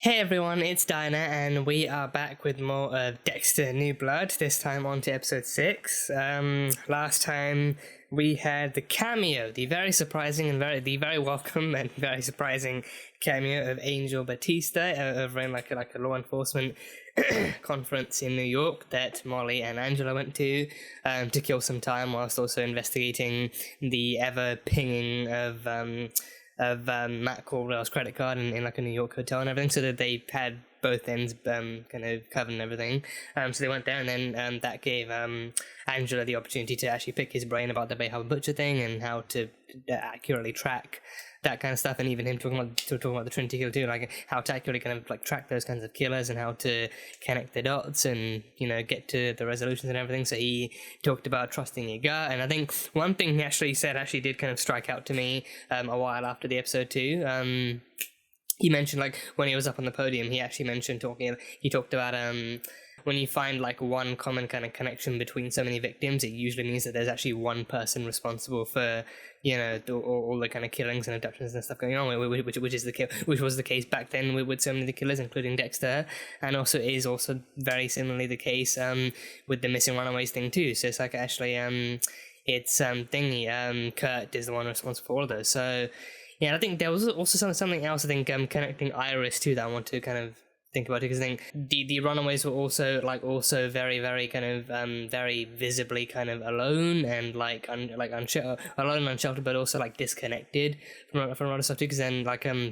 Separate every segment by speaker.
Speaker 1: Hey everyone, it's Dinah, and we are back with more of Dexter New Blood, this time on to episode 6. Last time we had the cameo, the very surprising and very welcome and very surprising cameo of Angel Batista over in like a law enforcement conference in New York that Molly and Angela went to kill some time whilst also investigating the ever pinging of Matt Corwell's credit card in like a New York hotel and everything, so that they had both ends kind of covered and everything. So they went there, and then that gave Angela the opportunity to actually pick his brain about the Bayharbor Butcher thing and how to accurately track that kind of stuff, and even him talking about the Trinity Killer too, like how to accurately kind of like track those kinds of killers and how to connect the dots and get to the resolutions and everything. So he talked about trusting your gut, and I think one thing he actually said did kind of strike out to me a while after the episode too. He mentioned, like, when he was up on the podium, he actually mentioned he talked about when you find like one common kind of connection between so many victims, it usually means that there's actually one person responsible for all the kind of killings and abductions and stuff going on, which was the case back then with so many of the killers, including Dexter, and also is also very similarly the case with the missing runaways thing too. So it's like actually it's Kurt is the one responsible for all of those. So yeah, I think there was also something else, I think, connecting Iris too, that I want to kind of think about it, because I think the runaways were also very, very kind of very visibly kind of alone and alone and unsheltered, but also like disconnected from a lot of stuff too, because then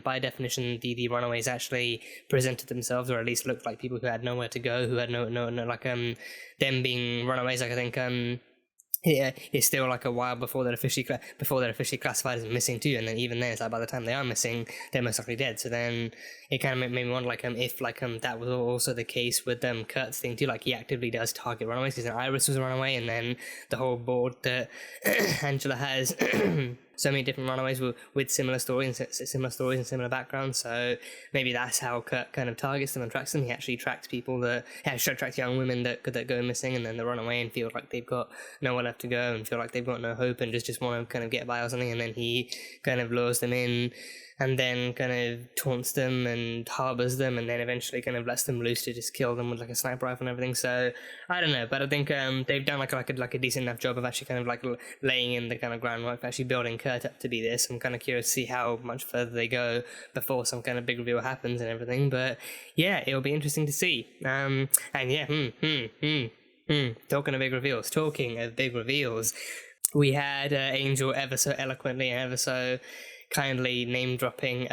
Speaker 1: by definition the runaways actually presented themselves, or at least looked like people who had nowhere to go, who had no them being runaways, like I think yeah, it's still like a while before they're officially classified as missing too, and then even then, it's like by the time they are missing, they're most likely dead. So then it kind of made me wonder, if that was also the case with Kurt's thing too. Like, he actively does target runaways, because Iris was a runaway, and then the whole board that Angela has so many different runaways with similar stories and similar backgrounds. So maybe that's how Kurt kind of targets them and tracks them. He actually tracks people tracks young women that go missing, and then they run away and feel like they've got nowhere left to go and feel like they've got no hope and just want to kind of get by or something, and then he kind of lures them in and then kind of taunts them and harbors them, and then eventually kind of lets them loose to just kill them with like a sniper rifle and everything. So I don't know, but I think they've done like a decent enough job of actually kind of like laying in the kind of groundwork for actually building Kurt up to be this. I'm kind of curious to see how much further they go before some kind of big reveal happens and everything. But yeah, it'll be interesting to see. And yeah, talking of big reveals, we had Angel ever so eloquently and ever so kindly name dropping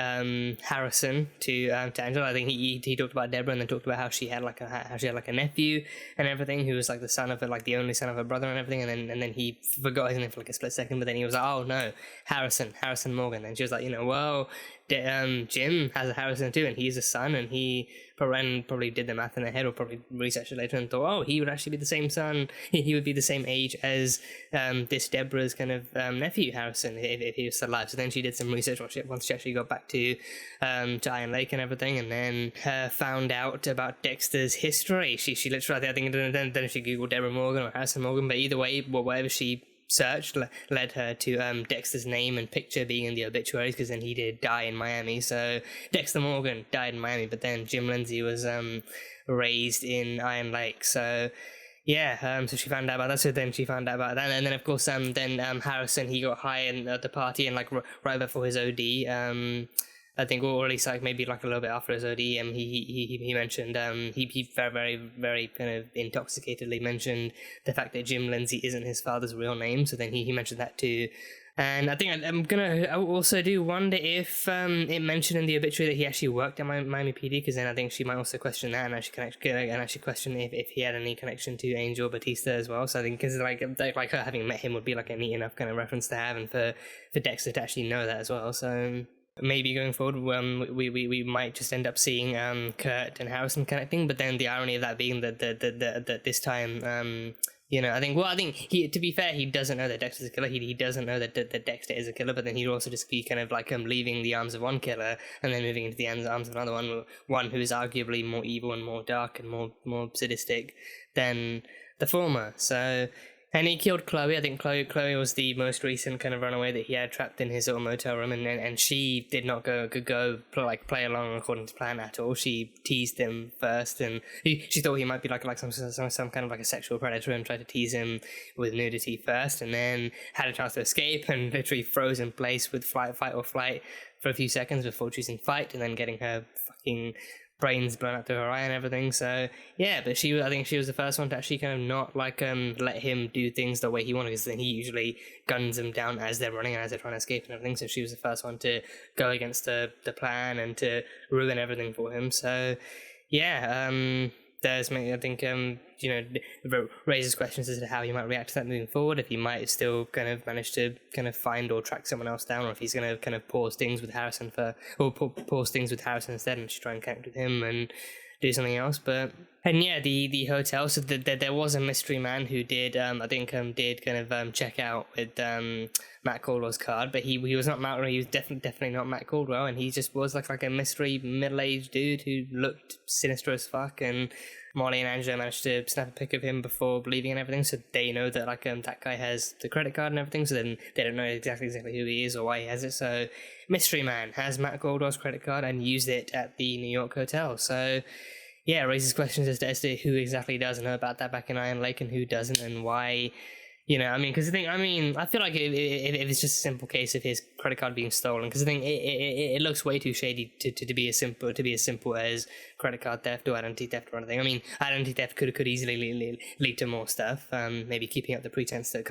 Speaker 1: Harrison to Angela. I think he talked about Deborah, and then talked about how she had like a nephew and everything, who was like the son of the only son of her brother and everything, and then he forgot his name for like a split second, but then he was like, oh no, Harrison Morgan, and she was like, well, Jim has a Harrison too, and he's a son, and he probably did the math in their head, or probably researched it later and thought, oh, he would actually be the same son, he would be the same age as this Deborah's kind of nephew Harrison, if he was still alive. So then she did some research once she actually got back to Iron Lake and everything, and then found out about Dexter's history. She literally, I think, then she googled Deborah Morgan or Harrison Morgan, but either way, whatever she search led her to Dexter's name and picture being in the obituaries, because then he did die in Miami. So Dexter Morgan died in Miami, but then Jim Lindsay was raised in Iron Lake. So yeah, so she found out about that. So then she found out about that, and then of course Harrison, he got high at the party, and like right before his OD, I think, or at least like maybe like a little bit after his OD, he mentioned he very, very kind of intoxicatedly mentioned the fact that Jim Lindsay isn't his father's real name. So then he mentioned that too. And I think I also do wonder if it mentioned in the obituary that he actually worked at Miami PD, because then I think she might also question that and actually question if he had any connection to Angel Batista as well. So I think, because like her having met him would be like a neat enough kind of reference to have, and for Dexter to actually know that as well. So maybe going forward, we might just end up seeing Kurt and Harrison connecting, but then the irony of that being that this time I think he, to be fair, he doesn't know that Dexter's a killer. He doesn't know that Dexter is a killer, but then he'd also just be kind of like leaving the arms of one killer and then moving into the arms of another one who is arguably more evil and more dark and more sadistic than the former. So And he killed Chloe. I think Chloe was the most recent kind of runaway that he had trapped in his little motel room, and she did not go play along according to plan at all. She teased him first, and she thought he might be like some kind of like a sexual predator, and tried to tease him with nudity first, and then had a chance to escape and literally froze in place with fight or flight for a few seconds before choosing fight, and then getting her fucking brains blown out to her eye and everything. So yeah, but I think she was the first one to actually kind of not like let him do things the way he wanted, because then he usually guns them down as they're running and as they're trying to escape and everything. So she was the first one to go against the plan and to ruin everything for him. So yeah, there's I think raises questions as to how he might react to that moving forward, if he might still kind of manage to kind of find or track someone else down, or if he's going to kind of pause things with Harrison instead and just try and connect with him and do something else. And yeah, the hotel, so there was a mystery man who did check out with Matt Caldwell's card, but he was not Matt. He was definitely not Matt Caldwell, and he just was like a mystery middle-aged dude who looked sinister as fuck. And Molly and Angela managed to snap a pic of him before leaving and everything, so they know that that guy has the credit card and everything. So then they don't know exactly who he is or why he has it. So mystery man has Matt Caldwell's credit card and used it at the New York hotel. So yeah, it raises questions as to who exactly does know about that back in Iron Lake and who doesn't, and why. Because I feel like if it's just a simple case of his credit card being stolen, because I think it looks way too shady to be as simple as credit card theft or identity theft or anything. I mean, identity theft could easily lead to more stuff. Maybe keeping up the pretense that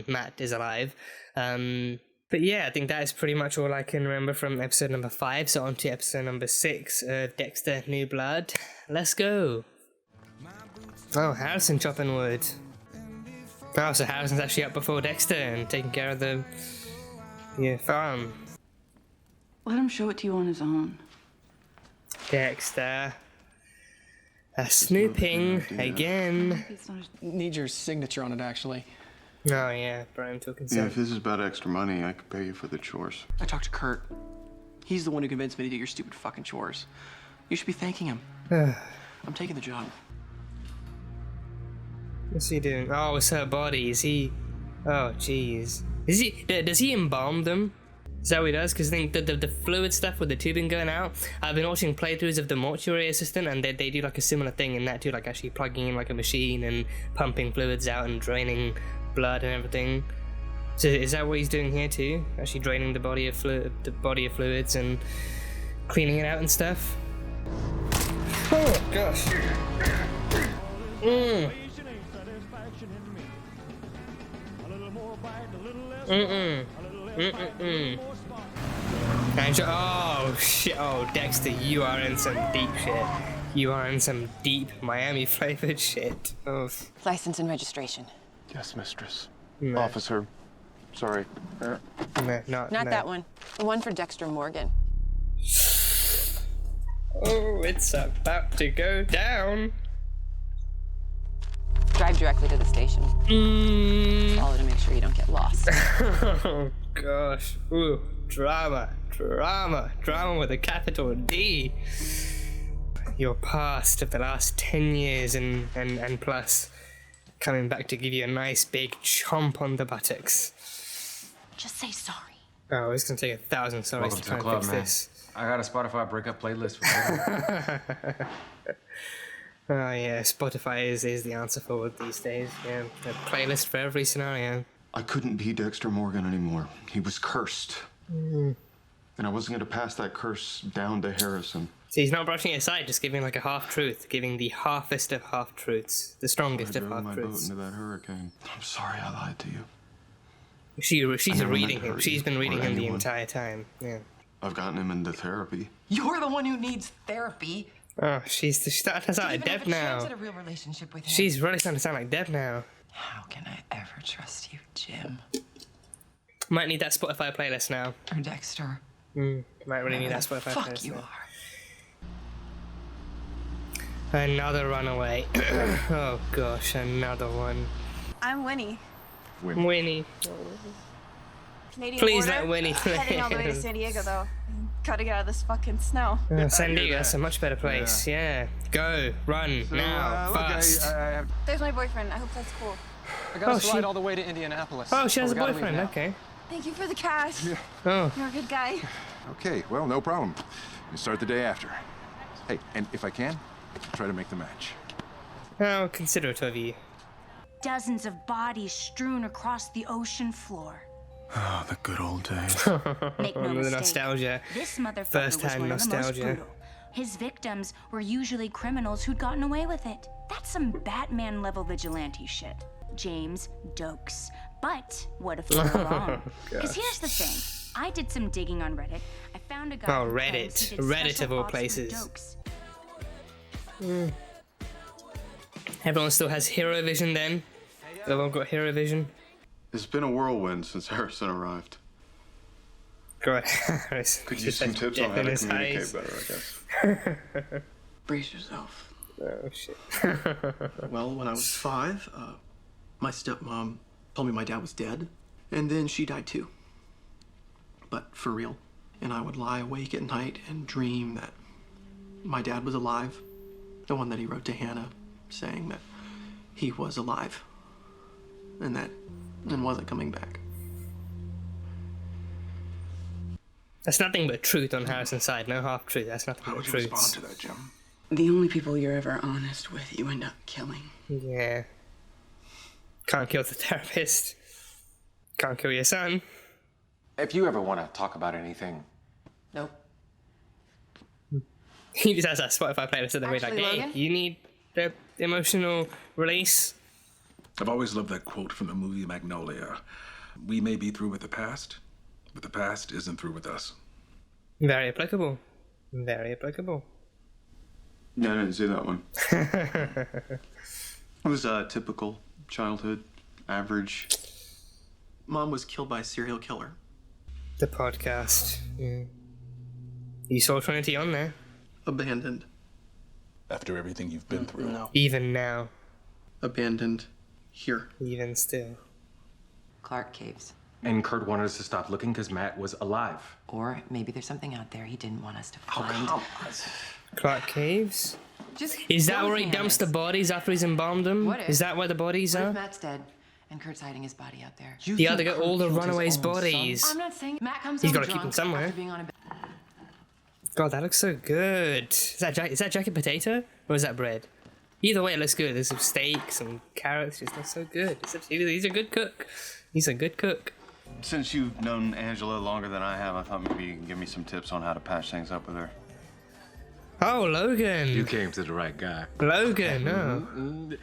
Speaker 1: Matt is alive. But yeah, I think that is pretty much all I can remember from episode number 5. So on to episode number 6 of Dexter: New Blood. Let's go. Oh, Harrison chopping wood. Oh, so Harrison's actually up before Dexter and taking care of the farm.
Speaker 2: Let him show it to you on his own.
Speaker 1: Dexter. Snooping again.
Speaker 3: Need your signature on it, actually.
Speaker 1: Oh yeah, Brian took consent.
Speaker 4: Yeah, if this is about extra money, I could pay you for the chores.
Speaker 3: I talked to Kurt. He's the one who convinced me to do your stupid fucking chores. You should be thanking him. I'm taking the job.
Speaker 1: What's he doing? Oh, it's her body. Is he? Oh, jeez. Does he embalm them? Is that what he does? Because I think the fluid stuff with the tubing going out, I've been watching playthroughs of the Mortuary Assistant, and they do like a similar thing in that too, like actually plugging in like a machine and pumping fluids out and draining blood and everything. So is that what he's doing here too? Actually draining the body of fluids and cleaning it out and stuff. Oh gosh. Oh shit! Oh Dexter, you are in some deep shit. You are in some deep Miami flavored shit. Oh.
Speaker 5: License and registration.
Speaker 4: Yes, mistress.
Speaker 1: No.
Speaker 4: Officer. Sorry.
Speaker 5: Not that one. The one for Dexter Morgan.
Speaker 1: Oh, it's about to go down.
Speaker 5: Drive directly to the station. Follow to make sure you don't get lost.
Speaker 1: Oh gosh. Ooh, drama with a capital D. Your past of the last 10 years and plus coming back to give you a nice big chomp on the buttocks.
Speaker 5: Just say sorry.
Speaker 1: Oh, it's gonna take 1,000 sorries to try and fix this.
Speaker 6: I got a Spotify breakup playlist for you.
Speaker 1: Oh yeah, Spotify is the answer for it these days. Yeah, a playlist for every scenario.
Speaker 4: I couldn't be Dexter Morgan anymore. He was cursed. And I wasn't going to pass that curse down to Harrison.
Speaker 1: So he's not brushing it aside, just giving like a half-truth, giving the halfest of half-truths, the strongest of half-truths.
Speaker 4: I drove my boat into that hurricane. I'm sorry I lied to you.
Speaker 1: She's reading him. She's been reading him the entire time. Yeah.
Speaker 4: I've gotten him into therapy.
Speaker 5: You're the one who needs therapy.
Speaker 1: Oh, she's starting to sound like Deb now.
Speaker 5: At a real relationship with him.
Speaker 1: She's really starting to sound like Deb now.
Speaker 5: How can I ever trust you, Jim?
Speaker 1: Might need that Spotify playlist now.
Speaker 5: Or Dexter.
Speaker 1: Might really need that Spotify playlist.
Speaker 5: Fuck you
Speaker 1: now.
Speaker 5: are.
Speaker 1: Another runaway. Oh gosh, another one.
Speaker 7: I'm Winnie.
Speaker 1: Winnie.
Speaker 7: Canadian
Speaker 1: Please
Speaker 7: border.
Speaker 1: let Winnie
Speaker 7: Heading all the way to San Diego though. Gotta get out of this fucking snow.
Speaker 1: San Diego, that's a much better place. Yeah. Go, run, now, fast.
Speaker 7: There's my boyfriend. I hope that's cool.
Speaker 3: I got
Speaker 1: Oh,
Speaker 3: a slide
Speaker 1: she-
Speaker 3: all the way to Indianapolis.
Speaker 1: Oh, she has a
Speaker 3: We gotta leave
Speaker 1: boyfriend.
Speaker 3: now.
Speaker 1: Okay.
Speaker 7: Thank you for the cash.
Speaker 1: Oh.
Speaker 7: You're a good guy.
Speaker 8: Okay, well, no problem. You start the day after. Hey, and if I can, try to make the match.
Speaker 1: How considerate of you.
Speaker 9: Dozens of bodies strewn across the ocean floor.
Speaker 8: Oh, the good old days.
Speaker 9: Make no
Speaker 1: The
Speaker 9: mistake,
Speaker 1: nostalgia.
Speaker 9: this motherfucker
Speaker 1: First-hand
Speaker 9: was one of the most
Speaker 1: nostalgia.
Speaker 9: brutal. His victims were usually criminals who'd gotten away with it. That's some Batman-level vigilante shit. James Dokes. But what if you're wrong? Because here's the thing. I did some digging on Reddit. I found a guy
Speaker 1: Oh,
Speaker 9: who
Speaker 1: Reddit.
Speaker 9: claims he did
Speaker 1: Reddit
Speaker 9: special
Speaker 1: of all
Speaker 9: ops for
Speaker 1: places.
Speaker 9: Dokes.
Speaker 1: Everyone still has hero vision then? They've all got hero vision?
Speaker 4: It's been a whirlwind since Harrison arrived.
Speaker 1: God, Harris.
Speaker 4: Could
Speaker 1: just
Speaker 4: use some
Speaker 1: has
Speaker 4: tips
Speaker 1: death
Speaker 4: on how
Speaker 1: in
Speaker 4: to
Speaker 1: his
Speaker 4: communicate
Speaker 1: eyes.
Speaker 4: better, I guess.
Speaker 3: Brace yourself.
Speaker 1: Oh, shit.
Speaker 3: Well, when I was 5, my stepmom told me my dad was dead, and then she died too. But for real. And I would lie awake at night and dream that my dad was alive. The one that he wrote to Hannah, saying that he was alive. And wasn't coming back.
Speaker 1: That's nothing but truth on Harrison's side, no half truth. That's nothing
Speaker 8: How
Speaker 1: but
Speaker 8: would you
Speaker 1: truth.
Speaker 8: respond to that, Jim?
Speaker 2: The only people you're ever honest with, you end up killing.
Speaker 1: Yeah. Can't kill the therapist. Can't kill your son.
Speaker 6: If you ever want to talk about anything,
Speaker 5: Nope.
Speaker 1: He just has that Spotify playlist and they're like,
Speaker 5: Actually,
Speaker 1: hey,
Speaker 5: Logan?
Speaker 1: you need the emotional release.
Speaker 8: I've always loved that quote from the movie Magnolia. We may be through with the past, but the past isn't through with us.
Speaker 1: Very applicable. Very applicable.
Speaker 4: Yeah, I didn't see that one. It was a typical childhood, average.
Speaker 3: Mom was killed by a serial killer.
Speaker 1: The podcast. Yeah. You saw Trinity on there.
Speaker 3: Abandoned.
Speaker 8: After everything you've been through.
Speaker 3: No.
Speaker 1: Even now.
Speaker 3: Abandoned. Here.
Speaker 1: Even still.
Speaker 5: Clark Caves.
Speaker 6: and Kurt wanted us to stop looking because Matt was alive.
Speaker 5: Or maybe there's something out there he didn't want us to
Speaker 6: Oh,
Speaker 5: find.
Speaker 6: come on.
Speaker 1: Clark Caves?
Speaker 5: Just
Speaker 1: Is that
Speaker 5: the
Speaker 1: where
Speaker 5: only
Speaker 1: he
Speaker 5: thing I
Speaker 1: dumps the
Speaker 5: miss.
Speaker 1: bodies after he's embalmed them?
Speaker 5: What if-
Speaker 1: Is that where the bodies
Speaker 5: What if
Speaker 1: are?
Speaker 5: Matt's dead and Kurt's hiding his body out there?
Speaker 6: You
Speaker 1: Yeah,
Speaker 6: think
Speaker 1: they got
Speaker 6: Kurt
Speaker 1: all the
Speaker 6: killed his
Speaker 1: runaways'
Speaker 6: own son?
Speaker 1: bodies.
Speaker 5: I'm not saying Matt comes
Speaker 1: He's
Speaker 5: home
Speaker 1: gotta keep
Speaker 5: drunk
Speaker 1: them somewhere.
Speaker 5: after being on a
Speaker 1: God, that looks so good. Is that jacket potato? Or is that bread? Either way, it looks good. There's some steak, some carrots. Just looks so good. He's a good cook. He's a good cook.
Speaker 4: Since you've known Angela longer than I have, I thought maybe you can give me some tips on how to patch things up with her.
Speaker 1: Oh, Logan.
Speaker 6: You came to the right guy.
Speaker 1: Logan, oh.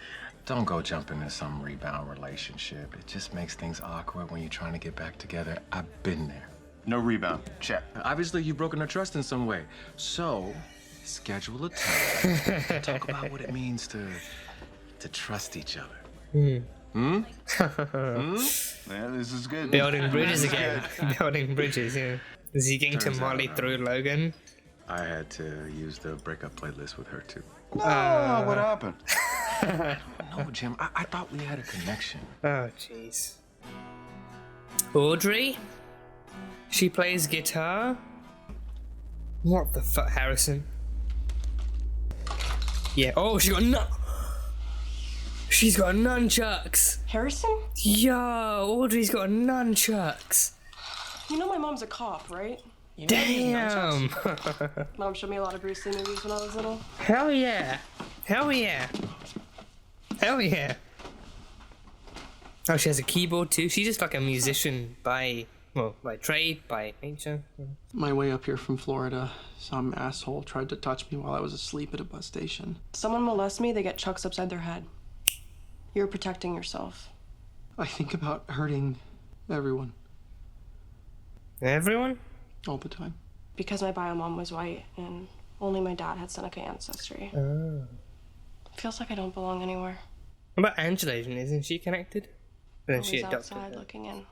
Speaker 6: Don't go jump into some rebound relationship. It just makes things awkward when you're trying to get back together. I've been there.
Speaker 4: No rebound. Check.
Speaker 6: Obviously, you've broken her trust in some way. So, schedule a time to talk about what it means to trust each other.
Speaker 4: Yeah, this is good.
Speaker 1: Building bridges again. Building bridges, yeah. Zigging to
Speaker 6: Turns out,
Speaker 1: Molly through Logan.
Speaker 6: I had to use the breakup playlist with her, too.
Speaker 4: Oh, what happened?
Speaker 6: No, Jim, I thought we had a connection.
Speaker 1: Oh, jeez. Audrey? She plays guitar? What the fuck, Harrison? Yeah. Oh, she's got nunchucks.
Speaker 10: Harrison?
Speaker 1: Yo, Audrey's got nunchucks.
Speaker 10: You know my mom's a cop, right?
Speaker 1: Damn.
Speaker 10: Mom showed me a lot of Bruce Lee movies when I was little.
Speaker 1: Hell yeah. Hell yeah. Hell yeah. Oh, she has a keyboard too. She's just like a musician by trade, by nature.
Speaker 3: My way up here from Florida, some asshole tried to touch me while I was asleep at a bus station.
Speaker 10: Someone molests me, they get chucks upside their head. You're protecting yourself.
Speaker 3: I think about hurting everyone
Speaker 1: Everyone?
Speaker 3: all the time.
Speaker 10: Because my bio mom was white and only my dad had Seneca ancestry.
Speaker 1: Oh.
Speaker 10: Feels like I don't belong anywhere.
Speaker 1: What about Angela? Isn't she connected? Then she
Speaker 10: Always
Speaker 1: adopted
Speaker 10: outside
Speaker 1: her.
Speaker 10: looking in.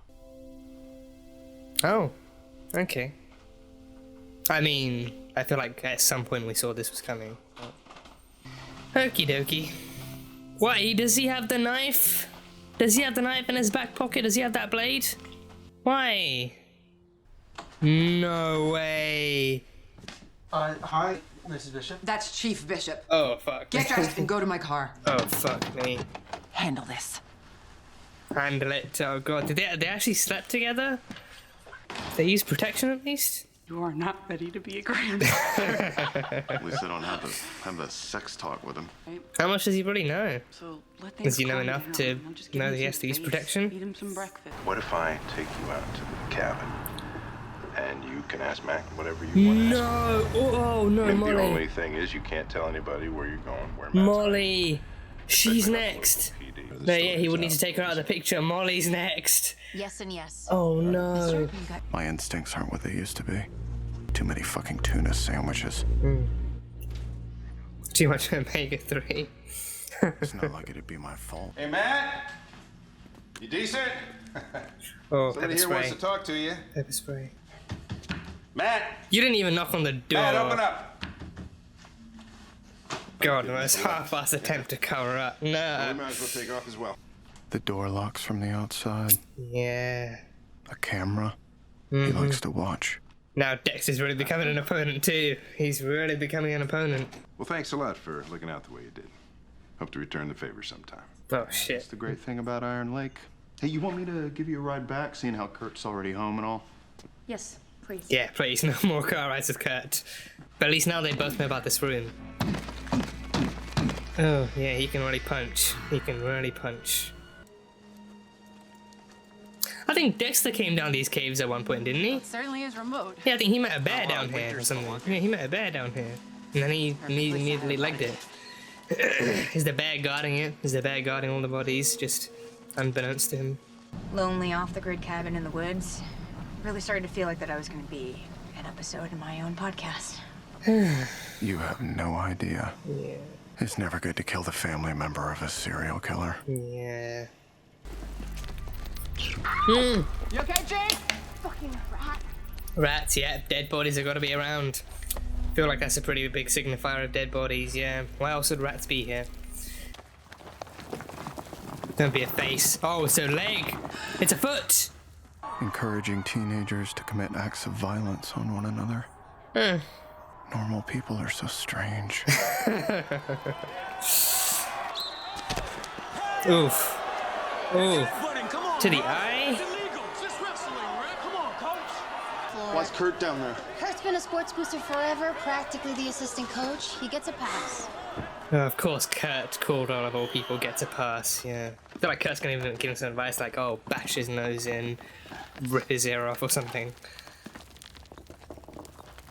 Speaker 1: Oh, okay. I mean, I feel like at some point we saw this was coming. Okie dokie. Why, does he have the knife? Does he have the knife in his back pocket? Does he have that blade? Why? No way.
Speaker 3: Hi, Mrs. Bishop.
Speaker 5: That's Chief Bishop.
Speaker 1: Oh, fuck.
Speaker 5: Get dressed and go to my car.
Speaker 1: Oh, fuck me.
Speaker 5: Handle this.
Speaker 1: handle it. Oh god, did they actually slept together? They used protection at least?
Speaker 2: You are not ready to be a grandfather.
Speaker 4: At least I don't have a sex talk with him.
Speaker 1: How much does he really know?
Speaker 2: So let
Speaker 1: Does
Speaker 2: things
Speaker 1: he know
Speaker 2: calm
Speaker 1: enough
Speaker 2: down.
Speaker 1: to
Speaker 2: I'll just give
Speaker 1: know
Speaker 2: him
Speaker 1: that he
Speaker 2: some
Speaker 1: has to use
Speaker 2: space,
Speaker 1: protection?
Speaker 2: Feed him some breakfast.
Speaker 11: What if I take you out to the cabin and you can ask Mac whatever you want to ask?
Speaker 1: No! Oh no,
Speaker 11: The
Speaker 1: Molly.
Speaker 11: only thing is you can't tell anybody where you're going, where Mac's
Speaker 1: Molly! She's
Speaker 11: hiding.
Speaker 1: next! No, yeah, he would need to take her out of the picture. Molly's next!
Speaker 5: Yes and yes.
Speaker 1: Oh no.
Speaker 4: My instincts aren't what they used to be. Too many fucking tuna sandwiches.
Speaker 1: Too much omega-3.
Speaker 4: It's not like it'd be my fault.
Speaker 6: Hey, Matt! You decent?
Speaker 1: Oh,
Speaker 6: Somebody
Speaker 1: pepper
Speaker 6: here wants to
Speaker 1: spray.
Speaker 6: talk to you.
Speaker 1: Pepper spray.
Speaker 6: Matt!
Speaker 1: You didn't even knock on the door.
Speaker 6: Matt, open up!
Speaker 1: God, no, it's half-assed attempt to cover up.
Speaker 11: We
Speaker 1: No.
Speaker 11: might as well take off as well.
Speaker 4: The door locks from the outside.
Speaker 1: Yeah.
Speaker 4: A camera. He likes to watch.
Speaker 1: Now Dexter's really becoming an opponent too. He's really becoming an opponent.
Speaker 11: Well, thanks a lot for looking out the way you did. Hope to return the favor sometime.
Speaker 1: Oh shit.
Speaker 4: That's the great thing about Iron Lake. Hey, you want me to give you a ride back, seeing how Kurt's already home and all?
Speaker 9: Yes, please.
Speaker 1: Yeah, please, no more car rides with Kurt. But at least now they both know about this room. Oh, yeah, he can really punch. He can really punch. I think Dexter came down these caves at one point, didn't he?
Speaker 7: It certainly is remote.
Speaker 1: Yeah, I think he met a bear down here or something. Yeah, he met a bear down here. And then he immediately legged it. Is the bear guarding it? Is the bear guarding all the bodies, just unbeknownst to him?
Speaker 9: Lonely off-the-grid cabin in the woods. Really started to feel like that I was going to be an episode in my own podcast.
Speaker 4: You have no idea.
Speaker 1: Yeah.
Speaker 4: It's never good to kill the family member of a serial killer.
Speaker 1: Yeah.
Speaker 7: You okay, Jake? Fucking rat.
Speaker 1: Rats, yeah, dead bodies have got to be around. I feel like that's a pretty big signifier of dead bodies, yeah. Why else would rats be here? Don't be a face. Oh, it's a leg! It's a foot!
Speaker 4: Encouraging teenagers to commit acts of violence on one another. Normal people are so strange.
Speaker 1: Oof. Oof. To the eye?
Speaker 4: Why's Kurt down there?
Speaker 12: Kurt's been a sports booster forever, practically the assistant coach. He gets a pass.
Speaker 1: Oh, of course, Kurt Caldwell of all people gets a pass, yeah. I feel like Kurt's gonna even give him some advice like, oh, bash his nose in, rip his ear off or something.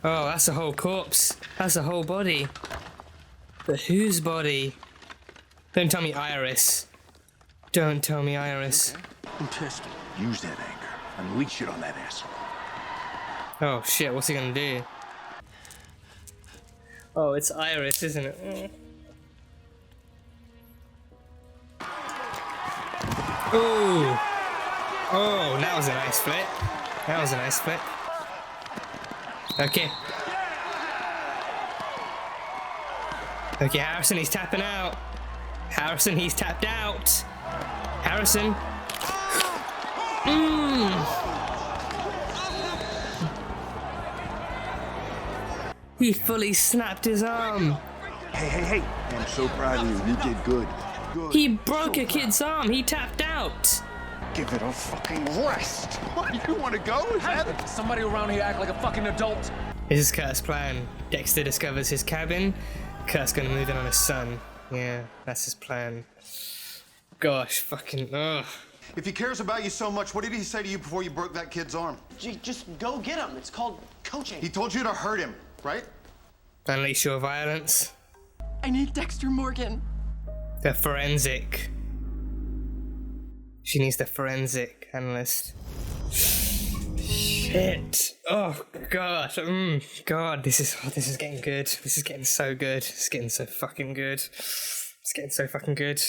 Speaker 1: Oh, that's a whole corpse. That's a whole body. But whose body? Don't tell me Iris. Don't tell me Iris.
Speaker 11: I'm pissed. Use that anger. Unleash it on that asshole.
Speaker 1: Oh shit, what's he gonna do? Oh, it's Iris, isn't it? Oh! Oh, that was a nice flip. That was a nice flip. Okay. Okay, Harrison, he's tapping out. Harrison, he's tapped out. Harrison. He fully snapped his arm.
Speaker 11: Hey. I'm so proud of you. You did good.
Speaker 1: He broke a kid's arm. He tapped out.
Speaker 11: Give it a fucking rest. What, you want to go? Is that...
Speaker 6: Somebody around here act like a fucking adult.
Speaker 1: This is Kurt's plan. Dexter discovers his cabin. Kurt's gonna move in on his son. Yeah, that's his plan. Gosh, fucking, ugh.
Speaker 4: If he cares about you so much, what did he say to you before you broke that kid's arm?
Speaker 2: Just go get him. It's called coaching.
Speaker 4: He told you to hurt him, right?
Speaker 1: Unleash your violence.
Speaker 2: I need Dexter Morgan.
Speaker 1: The forensic. She needs the forensic analyst. Shit. Oh god. God, this is getting good. This is getting so good. It's getting so fucking good. It's getting so fucking good.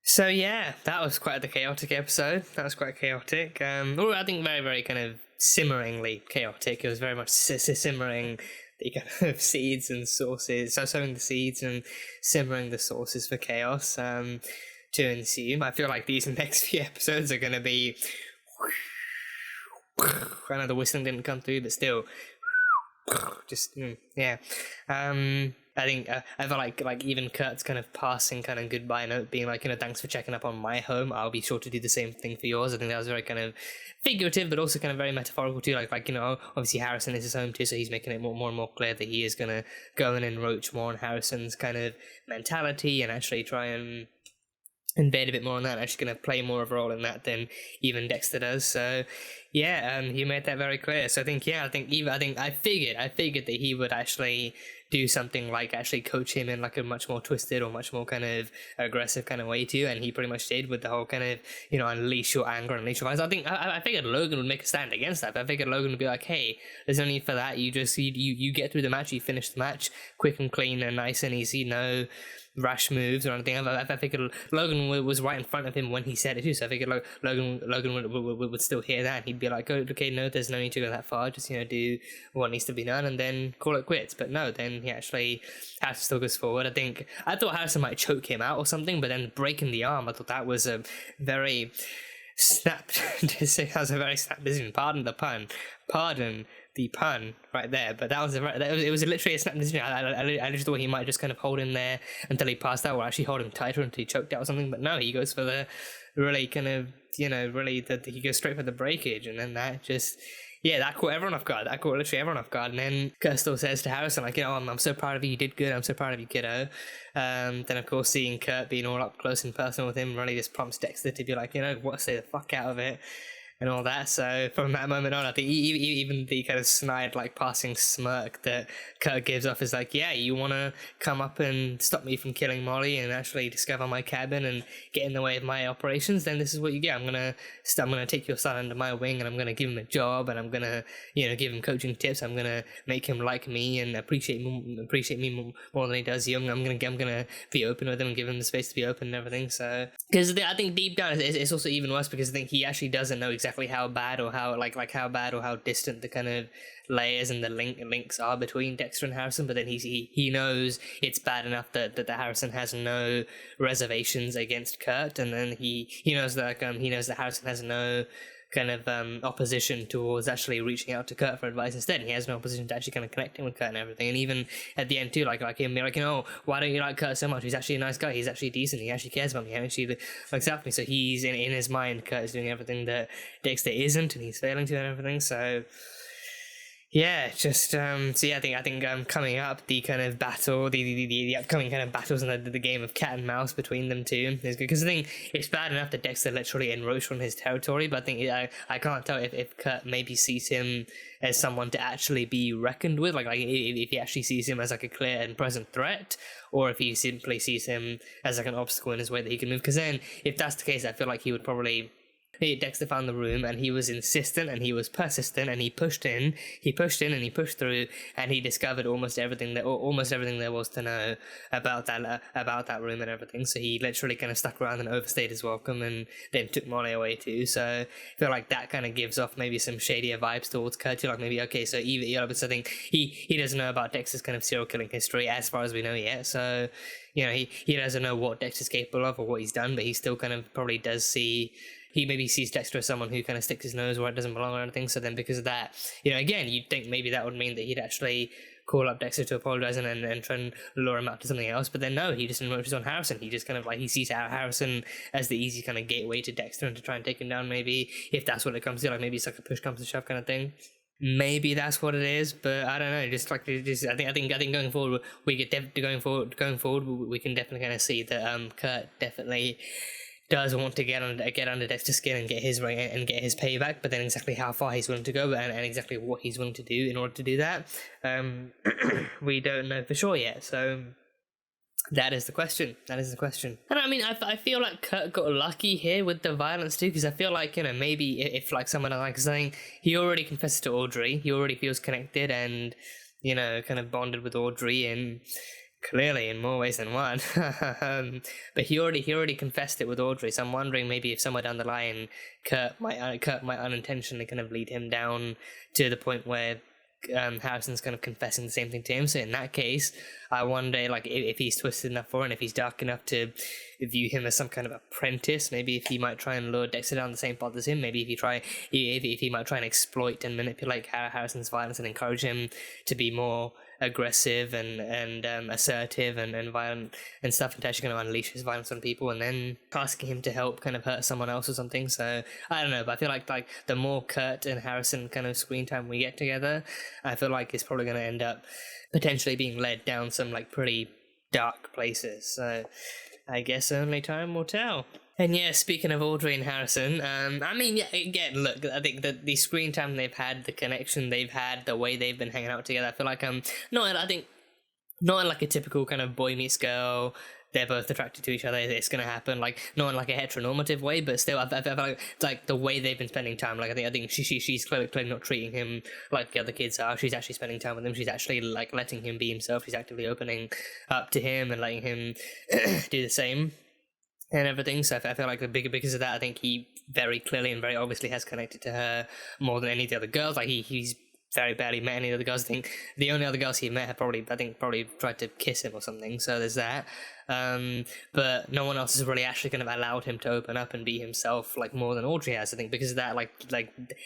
Speaker 1: So yeah, that was quite the chaotic episode. That was quite chaotic. Or I think very, very kind of simmeringly chaotic. It was very much simmering the kind of seeds and sauces. So sowing the seeds and simmering the sauces for chaos to ensue. I feel like these next few episodes are going to be... I know the whistling didn't come through, but still... Just, yeah. I feel like even Kurt's kind of passing kind of goodbye note being like, thanks for checking up on my home, I'll be sure to do the same thing for yours. I think that was very kind of figurative, but also kind of very metaphorical too. Like obviously Harrison is his home too, so he's making it more and more clear that he is gonna go in and encroach more on Harrison's kind of mentality and actually try and invade a bit more on that, and actually going to play more of a role in that than even Dexter does. So yeah, he made that very clear. So I figured that he would actually do something like actually coach him in like a much more twisted or much more kind of aggressive kind of way too, and he pretty much did with the whole kind of unleash your anger, unleash your violence. I figured Logan would make a stand against that, but I figured Logan would be like, hey, there's no need for that, you get through the match, you finish the match quick and clean and nice and easy, no rash moves or anything. I figured Logan was right in front of him when he said it too, so I figured Logan would still hear that, and he'd be like, oh, okay, no, there's no need to go that far, just do what needs to be done and then call it quits. But no, then he actually still goes forward. I thought Harrison might choke him out or something, but then breaking the arm, I thought that was a very snapped that was a very snapped decision. Pardon the pun right there, but it was literally a snap decision. I just thought he might just kind of hold him there until he passed out, or actually hold him tighter until he choked out or something, but no, he goes for the really kind of he goes straight for the breakage, and then that just that caught everyone off guard. That caught literally everyone off guard. And then Kurt still says to Harrison, like, I'm so proud of you. You did good. I'm so proud of you, kiddo. Then, of course, seeing Kurt being all up close and personal with him really just prompts Dexter to be like, what, stay the fuck out of it. And all that. So from that moment on, I think even the kind of snide, like, passing smirk that Kurt gives off is like, yeah, you want to come up and stop me from killing Molly and actually discover my cabin and get in the way of my operations, then this is what you get. I'm gonna take your son under my wing, and I'm gonna give him a job, and I'm gonna give him coaching tips. I'm gonna make him like me and appreciate me more than he does you. I'm gonna be open with him and give him the space to be open and everything. So because I think deep down it's also even worse, because I think he actually doesn't know exactly how bad or how how bad or how distant the kind of layers and the links are between Dexter and Harrison, but then he knows it's bad enough that Harrison has no reservations against Kurt, and then he knows that Harrison has no kind of opposition towards actually reaching out to Kurt for advice instead. And he has no opposition to actually kind of connecting with Kurt and everything. And even at the end too, like him be like, why don't you like Kurt so much? He's actually a nice guy. He's actually decent. He actually cares about me. He actually looks out for me. So he's in his mind, Kurt is doing everything that Dexter isn't, and he's failing to and everything. So yeah, just I think coming up, the kind of battle, the upcoming kind of battles in the game of cat and mouse between them two is good, because I think it's bad enough that Dexter literally encroached on his territory, but I think I can't tell if Kurt maybe sees him as someone to actually be reckoned with, like if he actually sees him as like a clear and present threat, or if he simply sees him as like an obstacle in his way that he can move. Because then, if that's the case, I feel like he would probably. Dexter found the room, and he was insistent and he was persistent, and he pushed in and he pushed through, and he discovered almost everything there was to know about that room and everything. So he literally kind of stuck around and overstayed his welcome, and then took Molly away too. So I feel like that kind of gives off maybe some shadier vibes towards Kurt too. Like maybe, okay, so I think he doesn't know about Dexter's kind of serial killing history as far as we know yet. So he doesn't know what Dexter's capable of or what he's done, but he still kind of probably does see. He maybe sees Dexter as someone who kind of sticks his nose where it doesn't belong or anything. So then because of that, again, you'd think maybe that would mean that he'd actually call up Dexter to apologize and try and lure him out to something else. But then no, he just encroaches on Harrison. He just kind of he sees Harrison as the easy kind of gateway to Dexter and to try and take him down, maybe, if that's what it comes to. Like maybe it's like a push comes to shove kind of thing. Maybe that's what it is, but I don't know. I think going forward, we can definitely kind of see that Kurt definitely does want to get under Dexter's skin and get his ring and get his payback, but then exactly how far he's willing to go and exactly what he's willing to do in order to do that, we don't know for sure yet. So that is the question. And I mean, I feel like Kurt got lucky here with the violence too, because I feel like, maybe if like someone like saying he already confessed to Audrey, he already feels connected and, kind of bonded with Audrey and clearly in more ways than one. But he already confessed it with Audrey, so I'm wondering maybe if somewhere down the line Kurt might unintentionally kind of lead him down to the point where Harrison's kind of confessing the same thing to him. So in that case, I wonder like if he's twisted enough for it, and if he's dark enough to view him as some kind of apprentice, maybe if he might try and lure Dexter down the same path as him, maybe if he might try and exploit and manipulate Harrison's violence and encourage him to be more aggressive and assertive and violent and stuff, and actually kind of unleash his violence on people, and then asking him to help kind of hurt someone else or something. So I don't know, but I feel like the more Kurt and Harrison kind of screen time we get together, I feel like it's probably going to end up potentially being led down some like pretty dark places. So I guess only time will tell. And yeah, speaking of Audrey and Harrison, I mean, yeah, again, look, I think that the screen time they've had, the connection they've had, the way they've been hanging out together, I feel like, not in like a typical kind of boy meets girl, they're both attracted to each other, it's gonna happen, like, not in like a heteronormative way, but still, I feel like the way they've been spending time, like, I think she's clearly not treating him like the other kids are. She's actually spending time with him, she's actually, like, letting him be himself, she's actively opening up to him and letting him do the same and everything. So I feel like because of that, I think he very clearly and very obviously has connected to her more than any of the other girls. Like he's very barely met any of the girls. I think the only other girls he met have probably tried to kiss him or something. So there's that. But no one else has really actually kind of allowed him to open up and be himself like more than Audrey has. I think because of that, like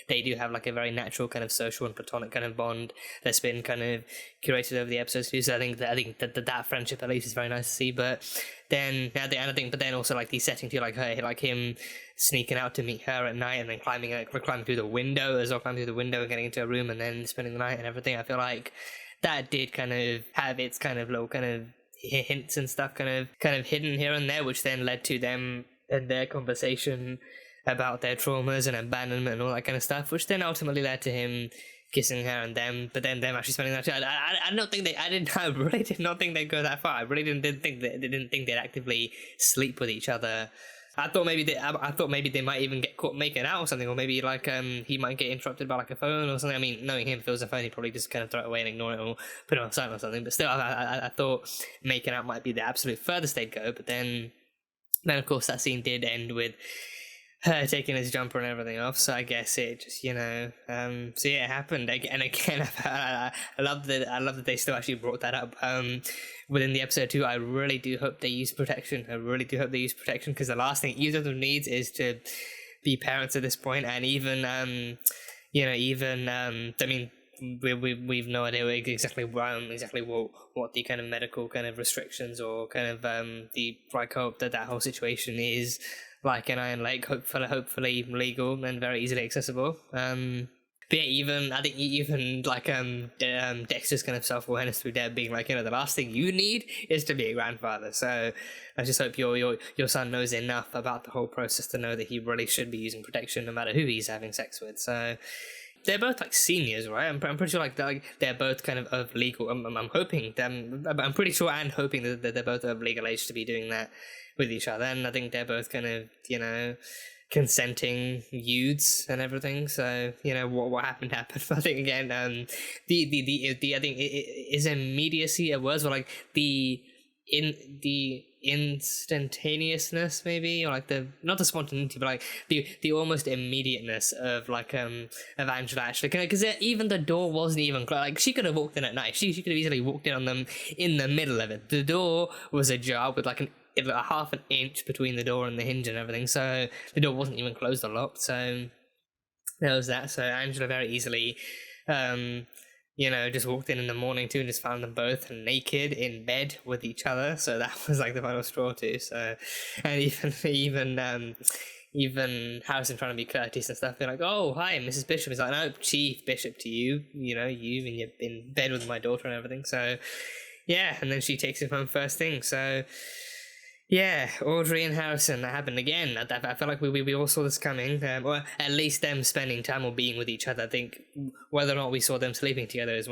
Speaker 1: they do have like a very natural kind of social and platonic kind of bond that's been kind of curated over the episodes too. So I think that friendship at least is very nice to see. But then but then also like the setting too, like her, like him sneaking out to meet her at night and then climbing through the window and getting into a room and then spending the night and everything. I feel like that did kind of have its kind of little kind of hints and stuff kind of hidden here and there, which then led to them and their conversation about their traumas and abandonment and all that kind of stuff, which then ultimately led to him kissing her and them, but then them actually spending that time. I really did not think they'd go that far. I really didn't think they'd actively sleep with each other. I thought maybe they might even get caught making out or something, or maybe like he might get interrupted by like a phone or something. I mean, knowing him, if it was a phone, he'd probably just kind of throw it away and ignore it or put it on silent or something. But still, I thought making out might be the absolute furthest they'd go. But then of course that scene did end with her taking his jumper and everything off, so I guess it just, so yeah, it happened. And again, I love that they still actually brought that up within the episode too. I really do hope they use protection. Because the last thing either of them needs is to be parents at this point, and even I mean, we've no idea exactly what the kind of medical kind of restrictions or kind of I hope that whole situation is like in Iron Lake, hopefully legal and very easily accessible. But yeah, I think even like Dexter's kind of self-awareness through Deb being like, the last thing you need is to be a grandfather. So I just hope your son knows enough about the whole process to know that he really should be using protection no matter who he's having sex with. So they're both like seniors, right? I'm pretty sure like they're both kind of legal. I'm hoping I'm pretty sure and hoping that they're both of legal age to be doing that with each other, and I think they're both kind of consenting youths and everything. So what happened. I think again, I think is immediacy a word, or like the instantaneousness maybe, or like not the spontaneity, but like the almost immediateness of like of Angela actually, because even the door wasn't even closed. Like she could have walked in at night, she could have easily walked in on them in the middle of it. The door was ajar with like a half an inch between the door and the hinge and everything, so the door wasn't even closed or locked. So there was that. So Angela very easily just walked in the morning too and just found them both naked in bed with each other. So that was like the final straw too. So, and even Harrison trying to be courteous and stuff, being like, "Oh, hi, Mrs. Bishop." He's like, "No, Chief Bishop to you. You and you're in bed with my daughter and everything." So yeah, and then she takes him home first thing. So yeah, Audrey and Harrison, that happened again. I felt like we all saw this coming, or at least them spending time or being with each other. I think whether or not we saw them sleeping together is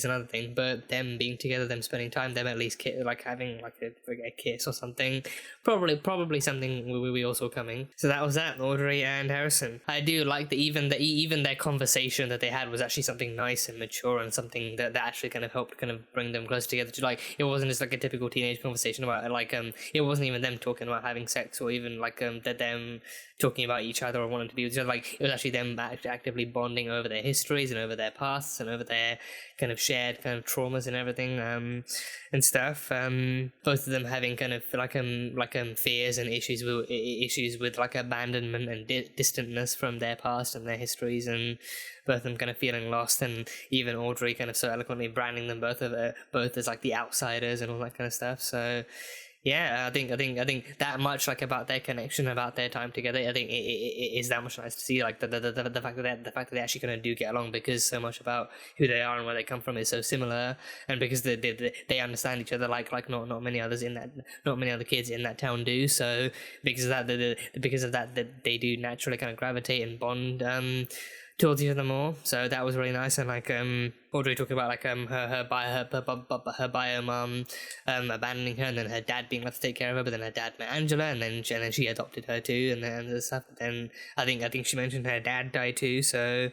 Speaker 1: another thing, but them being together, them spending time, them at least like having like a kiss or something, probably something we all saw coming. So that was that, Audrey and Harrison. I do like that even their conversation that they had was actually something nice and mature and something that actually kind of helped kind of bring them close together. To like, it wasn't just like a typical teenage conversation about like it wasn't even them talking about having sex or even like them talking about each other or wanting to be with each other. Like it was actually them actively bonding over their histories and over their pasts and over their kind of shared kind of traumas and everything and stuff. Both of them having kind of like fears and issues with like abandonment and distantness from their past and their histories and of them kind of feeling lost, and even Audrey kind of so eloquently branding them both as like the outsiders and all that kind of stuff. So yeah, I think that much like about their connection, about their time together. I think it is that much nice to see, like the fact that they actually kind of do get along, because so much about who they are and where they come from is so similar, and because they understand each other like not many other kids in that town do. So because of that they do naturally kind of gravitate and bond towards each other more. So that was really nice. And like Audrey talking about like her bio mom abandoning her, and then her dad being left to take care of her, but then her dad met Angela, and then she adopted her too, and then stuff. But then I think she mentioned her dad died too. So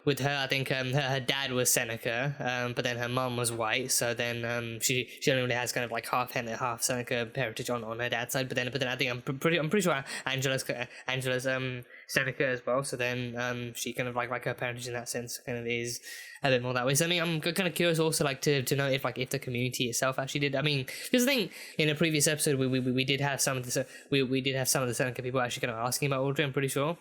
Speaker 1: with her, I think her dad was Seneca, but then her mom was white, so then she only really has kind of like half Seneca heritage on her dad's side. But then I think I'm pretty sure Angela's Seneca as well. So then she kind of like her parentage in that sense kind of is a bit more that way. So I mean, I'm kind of curious also like to know if the community itself actually did. I mean, because I think in a previous episode we did have some of the Seneca people actually kind of asking about Audrey. I'm pretty sure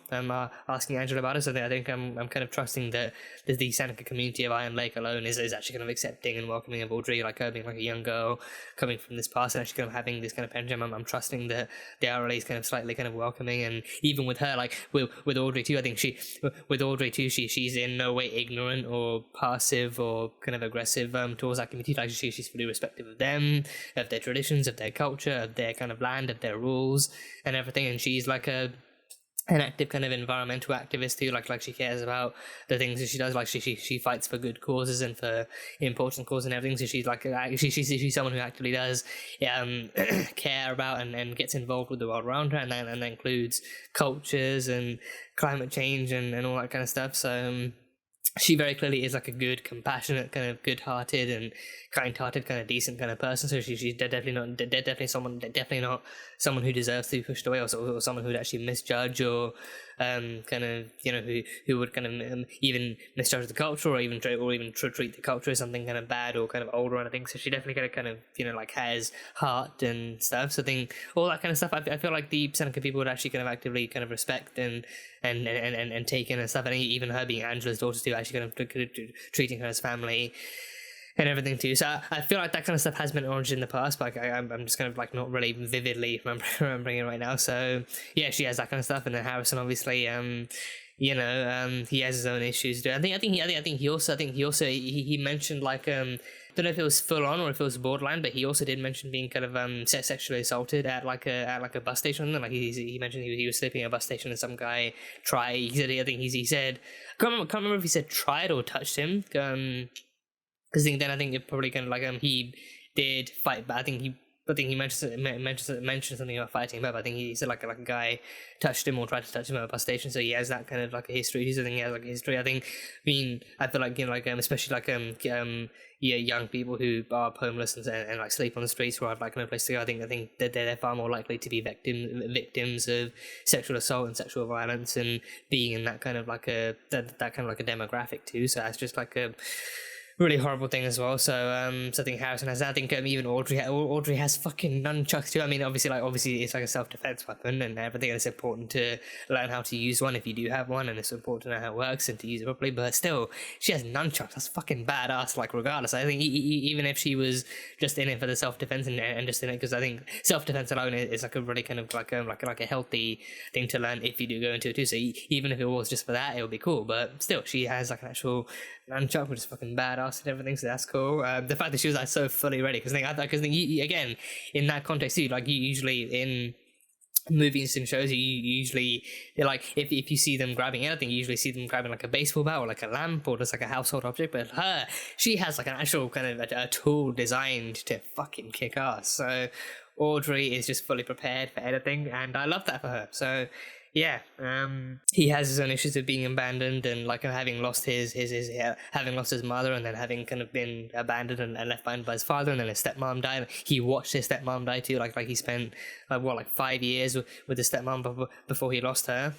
Speaker 1: asking Angela about it. So I think I'm kind of trusting that the Seneca community of Iron Lake alone is actually kind of accepting and welcoming of Audrey, like her being like a young girl coming from this past and actually kind of having this kind of parentage. I'm trusting that they are at least kind of slightly kind of welcoming. And even with her, like with Audrey too, I think she's in no way ignorant or passive or kind of aggressive towards that community. Like she's fully respectful of them, of their traditions, of their culture, of their kind of land, of their rules and everything. And she's like an active kind of environmental activist too. Like she cares about the things that she does. Like she fights for good causes and for important causes and everything. So she's like she's someone who actively does care about and gets involved with the world around her, and that includes cultures and climate change and all that kind of stuff. So she very clearly is like a good, compassionate, kind of good-hearted and kind-hearted, kind of decent kind of person. So she's definitely not someone who deserves to be pushed away, or someone who would actually misjudge or kind of who would kind of even misjudge the culture or even treat the culture as something kind of bad or kind of old or anything. So she definitely kind of like has heart and stuff. So I think all that kind of stuff, I feel like the Seneca people would actually kind of actively kind of respect and take in and stuff. And even her being Angela's daughter too, actually kind of treating her as family and everything too. So I feel like that kind of stuff has been orange in the past, but I'm just kind of like not really vividly remembering it right now. So yeah, she has that kind of stuff. And then Harrison obviously he has his own issues. I think he also mentioned like I don't know if it was full on or if it was borderline, but he also did mention being kind of sexually assaulted at a bus station. Like he mentioned he was sleeping at a bus station and some guy tried. He said I can't remember if he said tried or touched him. Because I think it probably kind of like he did fight, but I think he mentioned something about fighting, but I think he said like a guy touched him or tried to touch him at a bus station. So he has that kind of like a history. I think he has like a history. I feel like especially like young people who are homeless and like sleep on the streets or have like no place to go. I think that they're far more likely to be victims of sexual assault and sexual violence and being in that kind of like that kind of like a demographic too. So that's just like a really horrible thing as well. So I think Harrison has that. I think even Audrey has fucking nunchucks too. I mean, obviously it's like a self-defense weapon and everything, and it's important to learn how to use one if you do have one, and it's important to know how it works and to use it properly. But still, she has nunchucks. That's fucking badass. Like regardless, I think even if she was just in it for the self-defense and just in it because I think self-defense alone is like a really kind of like a healthy thing to learn if you do go into it too. So even if it was just for that, it would be cool. But still, she has like an actual nunchuck, which is fucking badass and everything, so that's cool. The fact that she was like so fully ready, because again in that context too, like you usually in movies and shows, you usually like if you see them grabbing anything, you usually see them grabbing like a baseball bat or like a lamp or just like a household object. But she has like an actual kind of a tool designed to fucking kick ass. So Audrey is just fully prepared for anything, and I love that for her. So yeah, he has his own issues of being abandoned and like having lost his mother, and then having kind of been abandoned and left behind by his father, and then his stepmom died. He watched his stepmom die too. Like he spent 5 years with his stepmom before he lost her,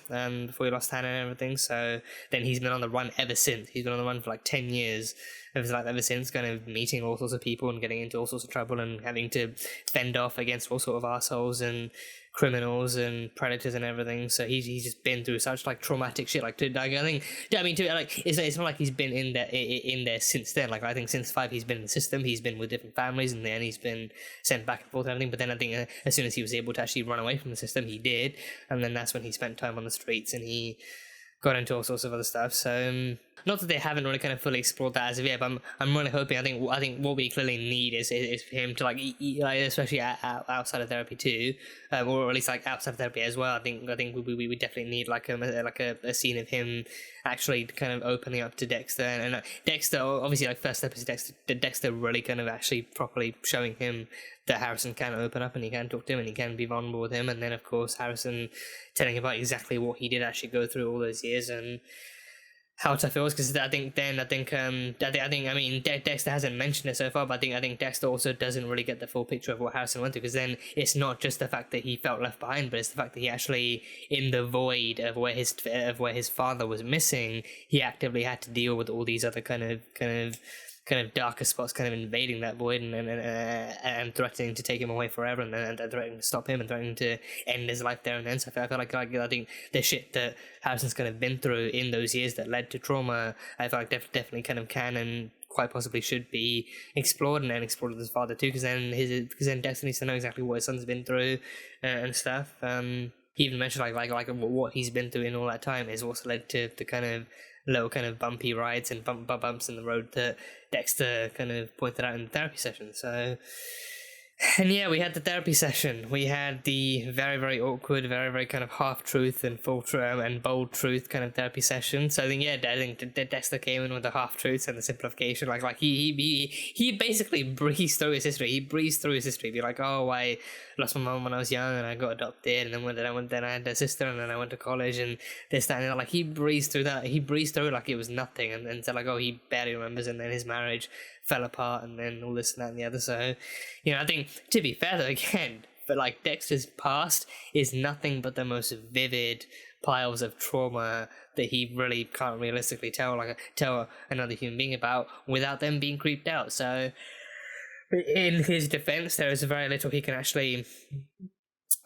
Speaker 1: before he lost Hannah and everything. So then he's been on the run ever since. He's been on the run for like 10 years. ever since, kind of meeting all sorts of people and getting into all sorts of trouble and having to fend off against all sort of assholes and criminals and predators and everything. So he's just been through such like traumatic shit. Like, it's not like he's been in there since then. Like, I think since 5 he's been in the system. He's been with different families, and then he's been sent back and forth and everything. But then I think as soon as he was able to actually run away from the system, he did, and then that's when he spent time on the streets and he got into all sorts of other stuff. So not that they haven't really kind of fully explored that as of yet, but I'm really hoping. I think what we clearly need is for him to like especially outside of therapy too, or at least like outside of therapy as well. I think we definitely need like a scene of him actually kind of opening up to Dexter, and Dexter, obviously, like first episode Dexter really kind of actually properly showing him that Harrison can open up and he can talk to him and he can be vulnerable with him, and then of course Harrison telling about exactly what he did actually go through all those years and how tough it was. Because I mean Dexter hasn't mentioned it so far, but I think Dexter also doesn't really get the full picture of what Harrison went through, because then it's not just the fact that he felt left behind, but it's the fact that he actually, in the void of where his father was missing, he actively had to deal with all these other kind of darker spots kind of invading that void and threatening to take him away forever, and threatening to stop him and threatening to end his life there and then. So I feel like I think the shit that Harrison's kind of been through in those years that led to trauma, I feel like definitely kind of can and quite possibly should be explored, and then explored with his father too, because then Dexter needs to know exactly what his son's been through and stuff. He even mentioned like what he's been through in all that time has also led to the kind of little kind of bumpy rides and bumps in the road that Dexter kind of pointed out in the therapy session. So, and yeah, we had the therapy session. We had the very, very awkward, very, very kind of half-truth and full and bold truth kind of therapy session. So I think Dexter came in with the half-truths and the simplification. Like he basically breezed through his history. He breezed through his history. Be like, oh, I lost my mom when I was young and I got adopted, and then I had a sister, and then I went to college, and this, that, and that. Like, he breezed through that. He breezed through it like it was nothing, and said like, oh, he barely remembers, and then his marriage fell apart, and then all this and that and the other. So, I think, to be fair though, again, but like Dexter's past is nothing but the most vivid piles of trauma that he really can't realistically tell another human being about without them being creeped out. So in his defense, there is very little he can actually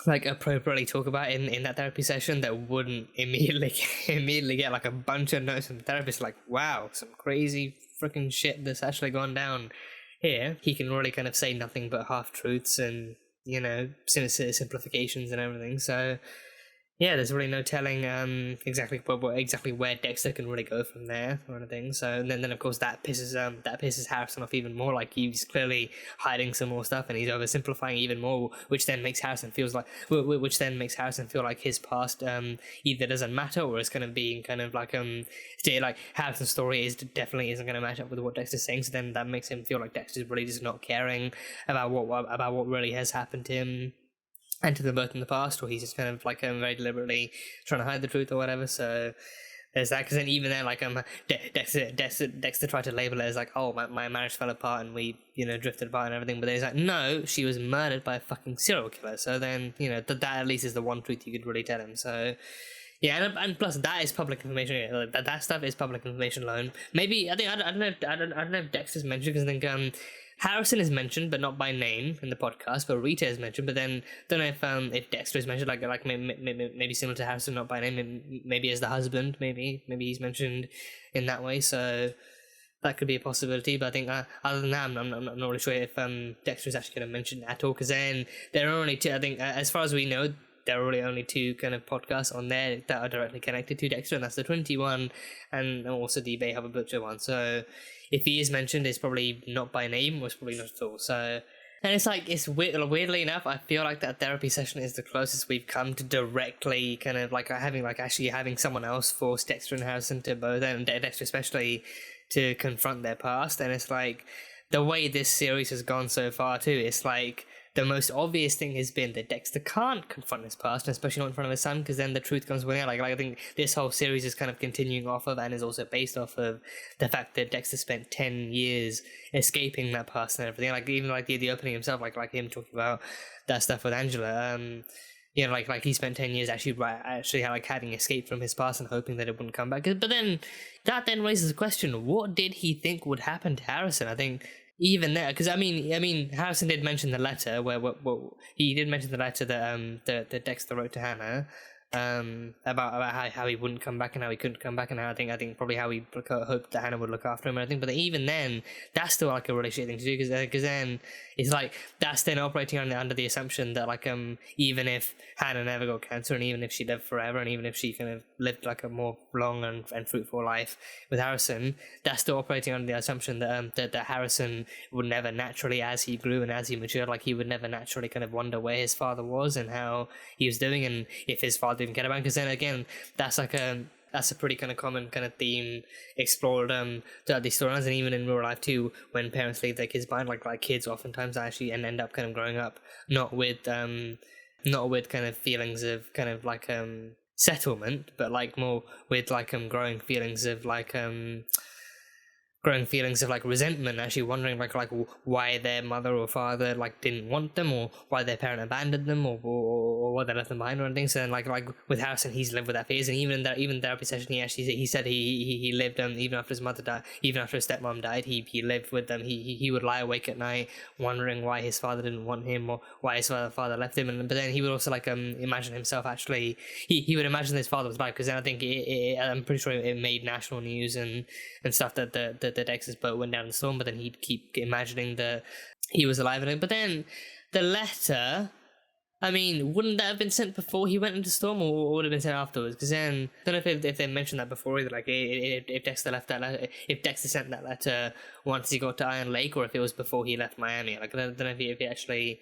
Speaker 1: like appropriately talk about in that therapy session that wouldn't immediately get like a bunch of notes from the therapist like, wow, some crazy freaking shit that's actually gone down here. He can really kind of say nothing but half-truths and, simplifications and everything. So yeah, there's really no telling exactly where Dexter can really go from there or anything. So and then of course that pisses Harrison off even more. Like, he's clearly hiding some more stuff and he's oversimplifying even more, which then makes Harrison feel like his past either doesn't matter or is kind of being kind of like Harrison's story definitely isn't going to match up with what Dexter's saying. So then that makes him feel like Dexter's really just not caring about what really has happened to him and to them both in the past, or he's just kind of like very deliberately trying to hide the truth or whatever. So there's that, because then even then, like Dexter tried to label it as like, oh, my marriage fell apart and we drifted apart and everything, but he's like, no, she was murdered by a fucking serial killer. So then that at least is the one truth you could really tell him. So yeah, and plus that is public information. That stuff is public information alone. Maybe I don't know if Dexter's mentioned, because I think Harrison is mentioned, but not by name in the podcast. But Rita is mentioned, but then don't know if Dexter is mentioned, like maybe similar to Harrison, not by name, maybe as the husband, maybe he's mentioned in that way. So that could be a possibility. But I think other than that, I'm not really sure if Dexter is actually going to mention at all, because then there are only two. I think as far as we know, there are really only two kind of podcasts on there that are directly connected to Dexter, and that's the 21 and also the Bay Harbor Butcher one. So if he is mentioned, it's probably not by name, or it's probably not at all. So, and it's like, weirdly enough, I feel like that therapy session is the closest we've come to directly kind of like having someone else force Dexter and Harrison to both, and Dexter especially, to confront their past. And it's like, the way this series has gone so far too, it's like, the most obvious thing has been that Dexter can't confront his past, and especially not in front of his son, because then the truth comes when like I think this whole series is kind of continuing off of, and is also based off of, the fact that Dexter spent 10 years escaping that past and everything. Like, even like the opening himself, like him talking about that stuff with Angela. you know, like he spent 10 years actually like having escaped from his past and hoping that it wouldn't come back. But then that then raises the question: what did he think would happen to Harrison? I think even there, because I mean, Harrison did mention the letter where he did mention the letter that that Dexter wrote to Hannah. About how he wouldn't come back and how he couldn't come back, and how I think probably how he hoped that Hannah would look after him and everything. But even then, that's still like a really shit thing to do, because then it's like that's then operating under the assumption that like even if Hannah never got cancer, and even if she lived forever, and even if she kind of lived like a more long and fruitful life with Harrison, that's still operating under the assumption that that Harrison would never naturally, as he grew and as he matured, like he would never naturally kind of wonder where his father was and how he was doing, and if his father didn't care about him. Because then again, that's a pretty kind of common kind of theme explored throughout these storylines, and even in real life too, when parents leave their kids behind, like kids oftentimes actually end up kind of growing up not with kind of feelings of kind of like settlement, but like more with like growing feelings of like resentment, actually wondering like why their mother or father like didn't want them, or why their parent abandoned them, or why they left them behind or anything. So then like with Harrison, he's lived with that phase, and even therapy session, he said he lived even after his mother died, even after his stepmom died, he lived with them. He would lie awake at night wondering why his father didn't want him, or why his father left him. But then he would also like imagine himself actually, he would imagine his father was back, because then I think I'm pretty sure it made national news and stuff that the Dexter's boat went down in the storm. But then he'd keep imagining that he was alive. But then the letter, I mean, wouldn't that have been sent before he went into storm, or would have been sent afterwards? Because then I don't know if they mentioned that before either. Like if Dexter left that letter, if Dexter sent that letter once he got to Iron Lake, or if it was before he left Miami. Like I don't know if he actually.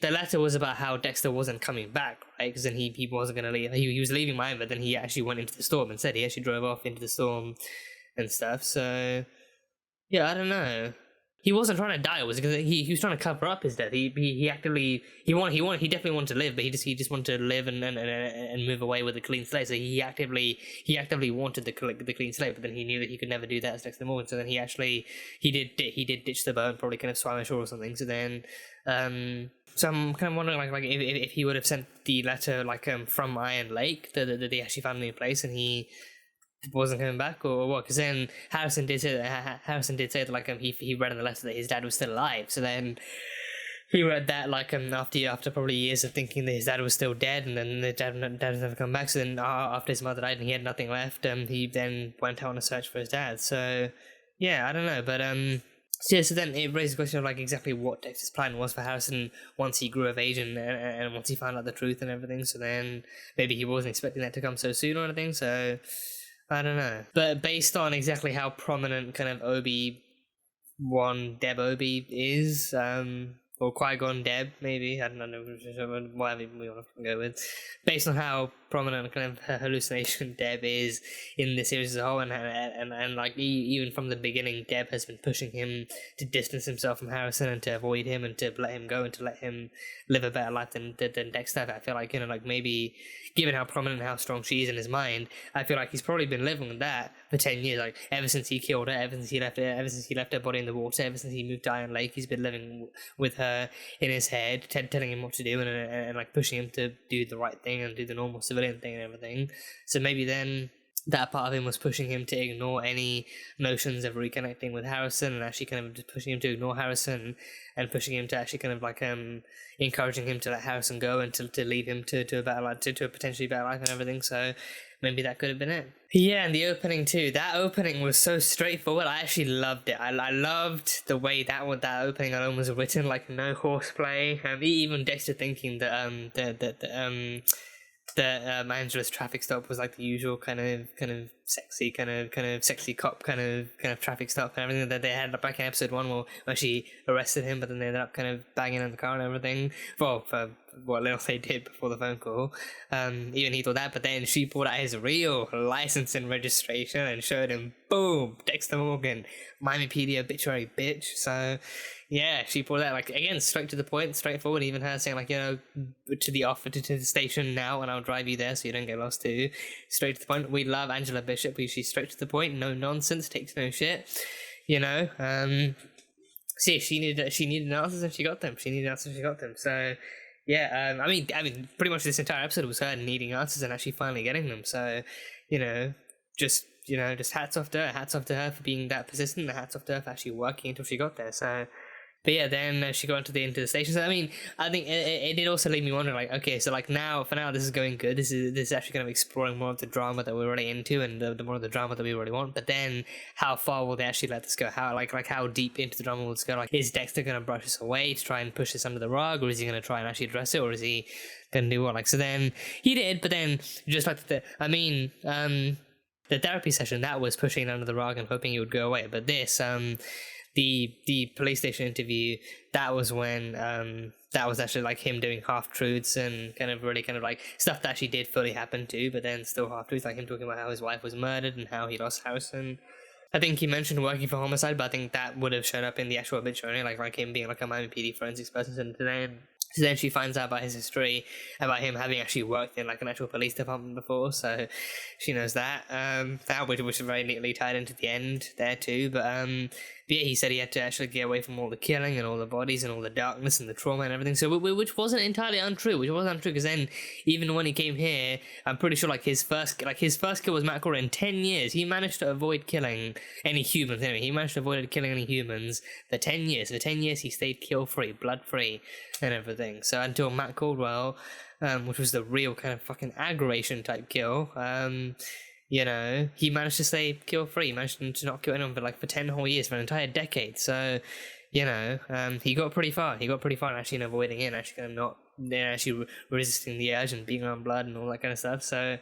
Speaker 1: The letter was about how Dexter wasn't coming back, right? Because then he wasn't going to leave. He was leaving Miami, but then he actually went into the storm and said he actually drove off into the storm and stuff. So yeah, I don't know. He wasn't trying to die. It was because he was trying to cover up his death. He definitely wanted to live, but he just wanted to live and move away with a clean slate. So he actively wanted the clean slate, but then he knew that he could never do that as Dexter Morgan. So then he did ditch the boat and probably kind of swam ashore or something. So then so I'm kind of wondering like if he would have sent the letter like from Iron Lake that they actually found a new place and he wasn't coming back, or what? Because then Harrison did say that like he read in the letter that his dad was still alive. So then he read that like after probably years of thinking that his dad was still dead, and then the dad has never come back. So then after his mother died and he had nothing left, he then went out on a search for his dad. So yeah, I don't know, but so then it raises the question of like exactly what Dexter's plan was for Harrison once he grew of age and once he found out the truth and everything. So then maybe he wasn't expecting that to come so soon or anything. So I don't know. But based on exactly how prominent kind of Obi-Wan Deb Obi is, or Qui-Gon Deb, maybe, I don't know, whatever we want to go with, based on how prominent kind of hallucination Deb is in the series as a whole, and like even from the beginning, Deb has been pushing him to distance himself from Harrison and to avoid him and to let him go and to let him live a better life than Dexter. I feel like, you know, like maybe given how prominent and how strong she is in his mind, I feel like he's probably been living with that for 10 years, like ever since he killed her, ever since he left her body in the water, ever since he moved to Iron Lake, he's been living with her in his head, telling him what to do and like pushing him to do the right thing and do the normal civilian thing and everything. So maybe then that part of him was pushing him to ignore any notions of reconnecting with Harrison, and actually kind of just pushing him to ignore Harrison and pushing him to actually kind of like encouraging him to let Harrison go and to leave him to a better life, to a potentially better life and everything. So maybe that could have been it. Yeah, and the opening too. That opening was so straightforward. I actually loved it. I loved the way that opening alone was written, like no horseplay. Even Dexter thinking that Angela's traffic stop was like the usual kind of sexy sexy cop kind of traffic stop and everything that they had back in episode 1 where she arrested him, but then they ended up kind of banging in the car and everything. Well, for what little they did before the phone call. Even he thought that, but then she pulled out his real license and registration and showed him, boom, Dexter Morgan, Miami PD obituary, bitch. So yeah, she pulled that, like, again, straight to the point, straightforward. Even her saying, like, you know, to the station now, and I'll drive you there so you don't get lost too. Straight to the point. We love Angela Bishop. She's straight to the point, no nonsense, takes no shit. You know. So yeah, she needed answers and she got them. So yeah, I mean, pretty much this entire episode was her needing answers and actually finally getting them. So, just hats off to her for being that persistent. And hats off to her for actually working until she got there. So, but yeah, then she got into the station. So I mean, I think it did also leave me wondering, like, okay, so like for now this is going good. This is actually kind of exploring more of the drama that we're really into and the more of the drama that we really want. But then, how far will they actually let this go? How how deep into the drama will this go? Like, is Dexter gonna brush this away to try and push this under the rug, or is he gonna try and actually address it, or is he gonna do what? Like, so then he did, but then just like the therapy session, that was pushing it under the rug and hoping it would go away. But this the police station interview, that was when that was actually like him doing half truths and kind of like stuff that actually did fully happen too, but then still half truths, like him talking about how his wife was murdered and how he lost Harrison. I think he mentioned working for homicide, but I think that would have shown up in the actual obituary, like him being like a Miami PD forensics person. So then she finds out about his history, about him having actually worked in like an actual police department before, so she knows that. Which is very neatly tied into the end there too. But yeah, he said he had to actually get away from all the killing and all the bodies and all the darkness and the trauma and everything. So which wasn't entirely untrue. Which wasn't untrue because then even when he came here, I'm pretty sure his first kill was Matt Cora in 10 years. He managed to avoid killing any humans. Anyway, he managed to avoid killing any humans for 10 years. For 10 years, he stayed kill-free, blood-free, and everything. So until Matt Caldwell, which was the real kind of fucking aggravation type kill, he managed to stay kill-free. He managed to not kill anyone for 10 whole years, for an entire decade. So, he got pretty far. He got pretty far actually in avoiding it, and actually kind of not actually resisting the urge and being on blood and all that kind of stuff. So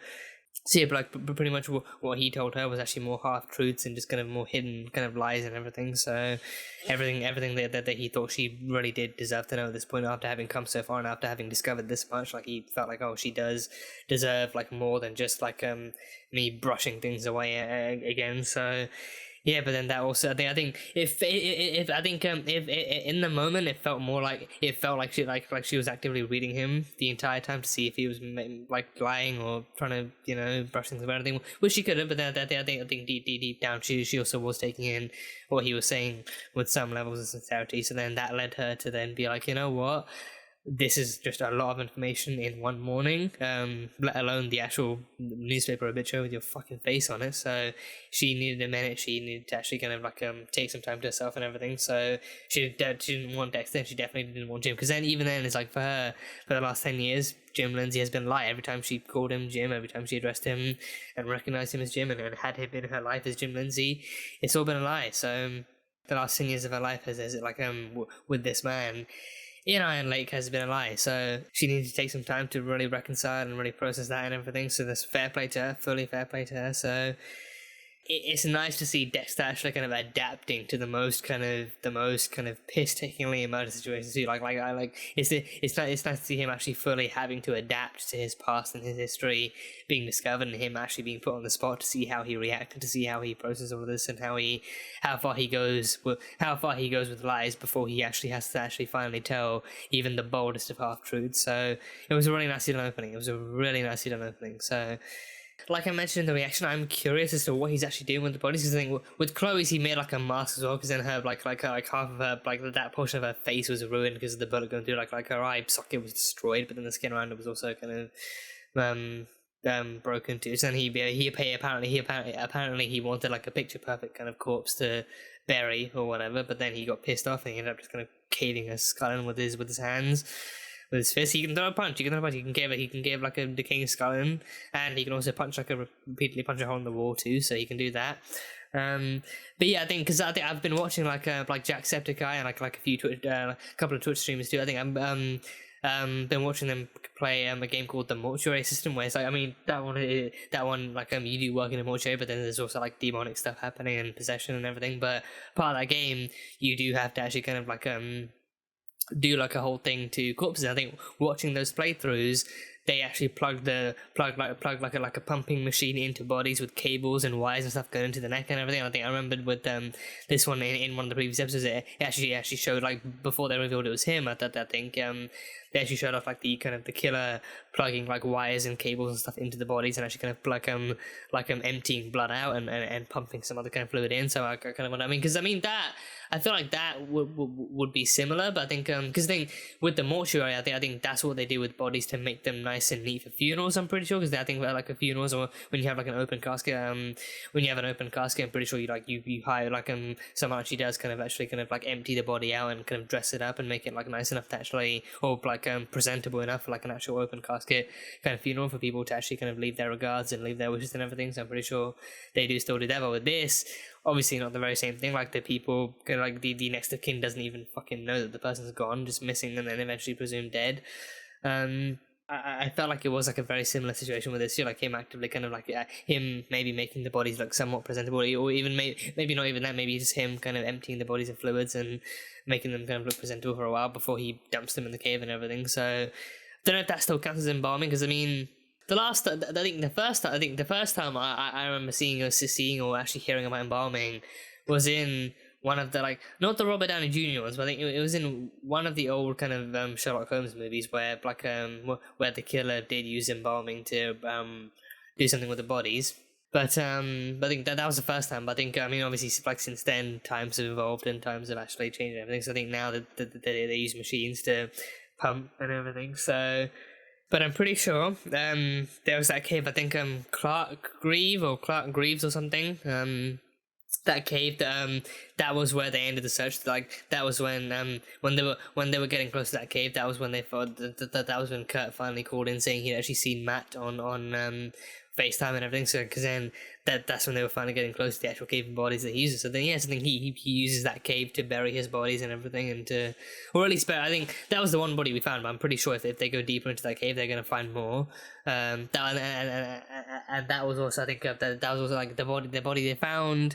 Speaker 1: yeah, but pretty much what he told her was actually more half truths and just kind of more hidden kind of lies and everything. So everything that he thought she really did deserve to know at this point, after having come so far and after having discovered this much, like he felt like, oh, she does deserve like more than just like me brushing things away again. So yeah, but then that also, I think if in the moment it felt like she was actively reading him the entire time to see if he was like lying or trying to brush things about anything, which she could have. But then I think deep down she also was taking in what he was saying with some levels of sincerity. So then that led her to then be like, you know what, this is just a lot of information in one morning, let alone the actual newspaper obituary with your fucking face on it. So she needed a minute. She needed to actually kind of like take some time to herself and everything. So she didn't want Dexter, and she definitely didn't want Jim, because then even then it's like for her, for the last 10 years, Jim Lindsay has been a lie. Every time she called him Jim, every time she addressed him and recognized him as Jim and had him in her life as Jim Lindsay, it's all been a lie. So the last 10 years of her life has like with this man in Iron Lake has been a lie. So she needed to take some time to really reconcile and really process that and everything. So there's fair play to her, fully fair play to her. So it's nice to see Dexter actually kind of adapting to the most kind of piss-takingly murder situations too. It's nice to see him actually fully having to adapt to his past and his history being discovered, and him actually being put on the spot to see how he reacted, to see how he processes all of this, and how far he goes with lies before he actually has to actually finally tell even the boldest of half truths. So it was a really nicely done opening. So, like I mentioned in the reaction, I'm curious as to what he's actually doing with the bodies. Because I think with Chloe's, he made like a mask as well. Because then her like half of her, like that portion of her face was ruined because of the bullet going through. Like her eye socket was destroyed, but then the skin around it was also kind of broken too. So then he apparently he wanted like a picture perfect kind of corpse to bury or whatever. But then he got pissed off and he ended up just kind of caving her skull in with his hands. With his fist, he can throw a punch. He can give like a decaying skull in, and he can also repeatedly punch a hole in the wall too. So he can do that. But yeah, I think I've been watching like Jacksepticeye and like a couple of Twitch streamers too. I think I'm been watching them play a game called the Mortuary System, where it's like, I mean, that one like you do work in a mortuary, but then there's also like demonic stuff happening and possession and everything. But part of that game, you do have to actually kind of like do like a whole thing to corpses. I think watching those playthroughs, they actually plug like a pumping machine into bodies with cables and wires and stuff going into the neck and everything. I think I remembered with this one in one of the previous episodes, it actually showed, like, before they revealed it was him. I think they actually showed off like the kind of the killer plugging like wires and cables and stuff into the bodies and actually kind of like emptying blood out and pumping some other kind of fluid in. So I kind of what I mean, because that I feel like that would be similar, but I think because with the mortuary, I think that's what they do with bodies to make them nice and neat for funerals. I'm pretty sure, because I think like a funerals, or when you have like an open casket, I'm pretty sure you hire like someone actually does kind of like empty the body out and kind of dress it up and make it like nice enough to actually, or like presentable enough for like an actual open casket kind of funeral for people to actually kind of leave their regards and leave their wishes and everything. So I'm pretty sure they do still do that. But with this, obviously not the very same thing. Like the people, like the next of kin doesn't even fucking know that the person's gone, just missing and then eventually presumed dead. I felt like it was like a very similar situation with this, like him actively kind of like him maybe making the bodies look somewhat presentable, or even maybe not even that, maybe just him kind of emptying the bodies of fluids and making them kind of look presentable for a while before he dumps them in the cave and everything. So I don't know if that still counts as embalming, because I mean, the first time I remember seeing or actually hearing about embalming was in one of the, like, not the Robert Downey Jr. ones, but I think it was in one of the old kind of Sherlock Holmes movies where like where the killer did use embalming to do something with the bodies. But I think that was the first time. But I think, I mean, obviously, like, since then times have evolved and times have actually changed and everything. So I think now that they use machines to pump and everything. So. But I'm pretty sure there was that cave, I think Clark Greaves or something. That cave that was where they ended the search. Like, that was when they were getting close to that cave. That was when they thought that was when Kurt finally called in saying he'd actually seen Matt on FaceTime and everything. So because then that's when they were finally getting close to the actual cave and bodies that he uses. So then I think he uses that cave to bury his bodies and everything, and to, or at least I think that was the one body we found. But I'm pretty sure if they go deeper into that cave, they're gonna find more. And that was also, I think that was also like the body they found.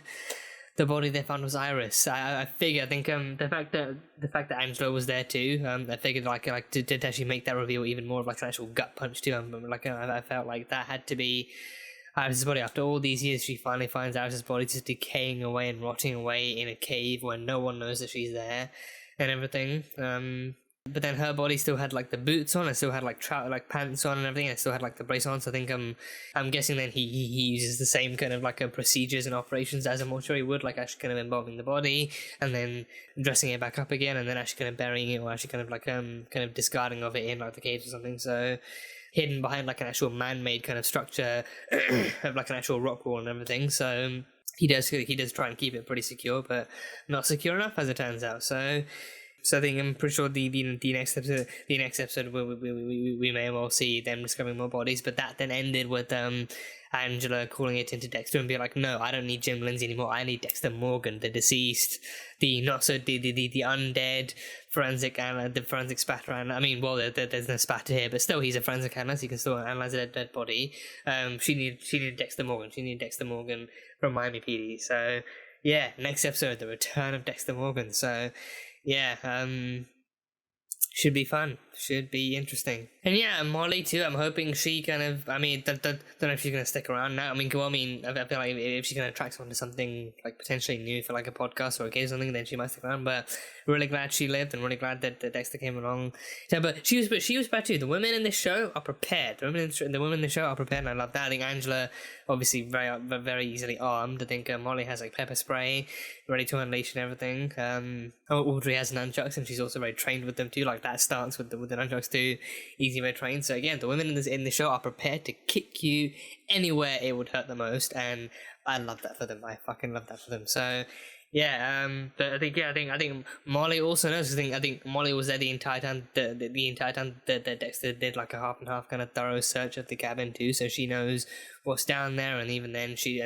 Speaker 1: The body they found was Iris. I think the fact that Angela was there too. I figured like to actually make that reveal even more of like an actual gut punch too. I felt like that had to be Iris' body. After all these years, she finally finds Iris' body just decaying away and rotting away in a cave where no one knows that she's there and everything. But then her body still had like the boots on, and still had like pants on and everything, and it still had like the brace on. So I think I'm guessing then he uses the same kind of like procedures and operations as a mortuary would, like actually kind of involving the body and then dressing it back up again, and then actually kind of burying it, or actually kind of like kind of discarding of it in like the caves or something. So hidden behind like an actual man-made kind of structure of like an actual rock wall and everything. So he does try and keep it pretty secure, but not secure enough as it turns out. So I think I'm pretty sure the next episode we may well see them discovering more bodies, but that then ended with Angela calling it into Dexter and be like, no, I don't need Jim Lindsay anymore. I need Dexter Morgan, the deceased, the undead forensic analyst, the forensic spatter analyst. I mean, well, there's no spatter here, but still, he's a forensic analyst. He can still analyze a dead body. She needed Dexter Morgan. She needed Dexter Morgan from Miami PD. So yeah, next episode, the return of Dexter Morgan. So. Yeah, should be fun. Should be interesting. And yeah, Molly too. I'm hoping she kind of. I mean, don't know if she's gonna stick around now. I mean, I feel like if she kind of tracks onto something like potentially new for like a podcast or a game or something, then she might stick around. But really glad she lived, and really glad that Dexter came along. So, but she was bad too. The women in this show are prepared. The women in the show are prepared, and I love that. I think Angela, obviously very easily armed. I think Molly has like pepper spray, ready to unleash and everything. Audrey has nunchucks, and she's also very trained with them too. Like that stance with the nunchucks too, easy way trained. So again, the women in the show are prepared to kick you anywhere it would hurt the most, and I love that for them. I fucking love that for them. So yeah, but I think Molly also knows. I think Molly was there the entire time. The entire time that Dexter did like a half and half kind of thorough search of the cabin too, so she knows what's down there. And even then, she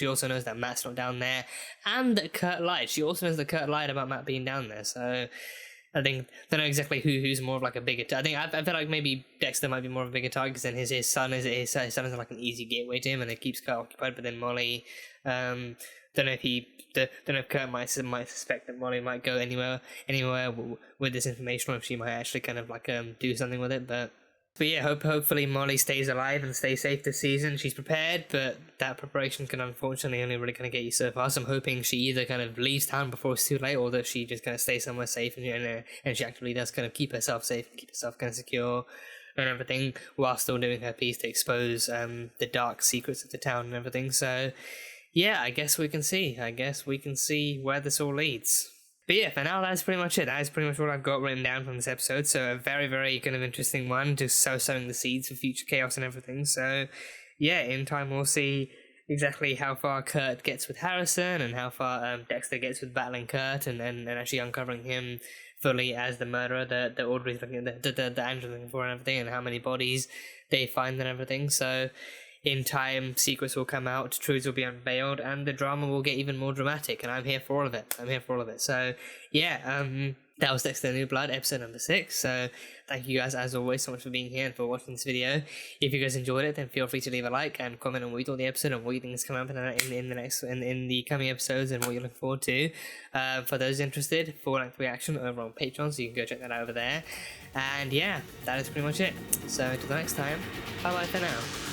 Speaker 1: also knows that Matt's not down there, and that Kurt lied. She also knows that Kurt lied about Matt being down there. So I think I don't know exactly who's more of like a bigger. I think I feel like maybe Dexter might be more of a bigger target, because then his son is like an easy gateway to him, and it keeps Kurt occupied. But then Molly, don't know if Kurt might suspect that Molly might go anywhere with this information, or if she might actually kind of like do something with it. But But yeah, hopefully Molly stays alive and stays safe this season. She's prepared, but that preparation can unfortunately only really kind of get you so far. So I'm hoping she either kind of leaves town before it's too late, or that she just kind of stays somewhere safe and she actually does kind of keep herself safe and keep herself kind of secure and everything, while still doing her piece to expose the dark secrets of the town and everything. So yeah, I guess we can see where this all leads. But yeah, for now, that's pretty much it. That is pretty much what I've got written down from this episode. So a very, very kind of interesting one, just sowing the seeds for future chaos and everything. So yeah, in time we'll see exactly how far Kurt gets with Harrison and how far Dexter gets with battling Kurt and actually uncovering him fully as the murderer that Audrey's looking at, the Andrew's looking for and everything, and how many bodies they find and everything. So in time, secrets will come out, truths will be unveiled, and the drama will get even more dramatic, and I'm here for all of it. So yeah, that was Dexter New Blood, episode number 6. So thank you guys as always so much for being here and for watching this video. If you guys enjoyed it, then feel free to leave a like and comment on what you thought of the episode and what you think is coming up in the coming episodes and what you're looking forward to. For those interested, full-length reaction over on Patreon, so you can go check that out over there. And yeah, that is pretty much it. So until next time, bye bye for now.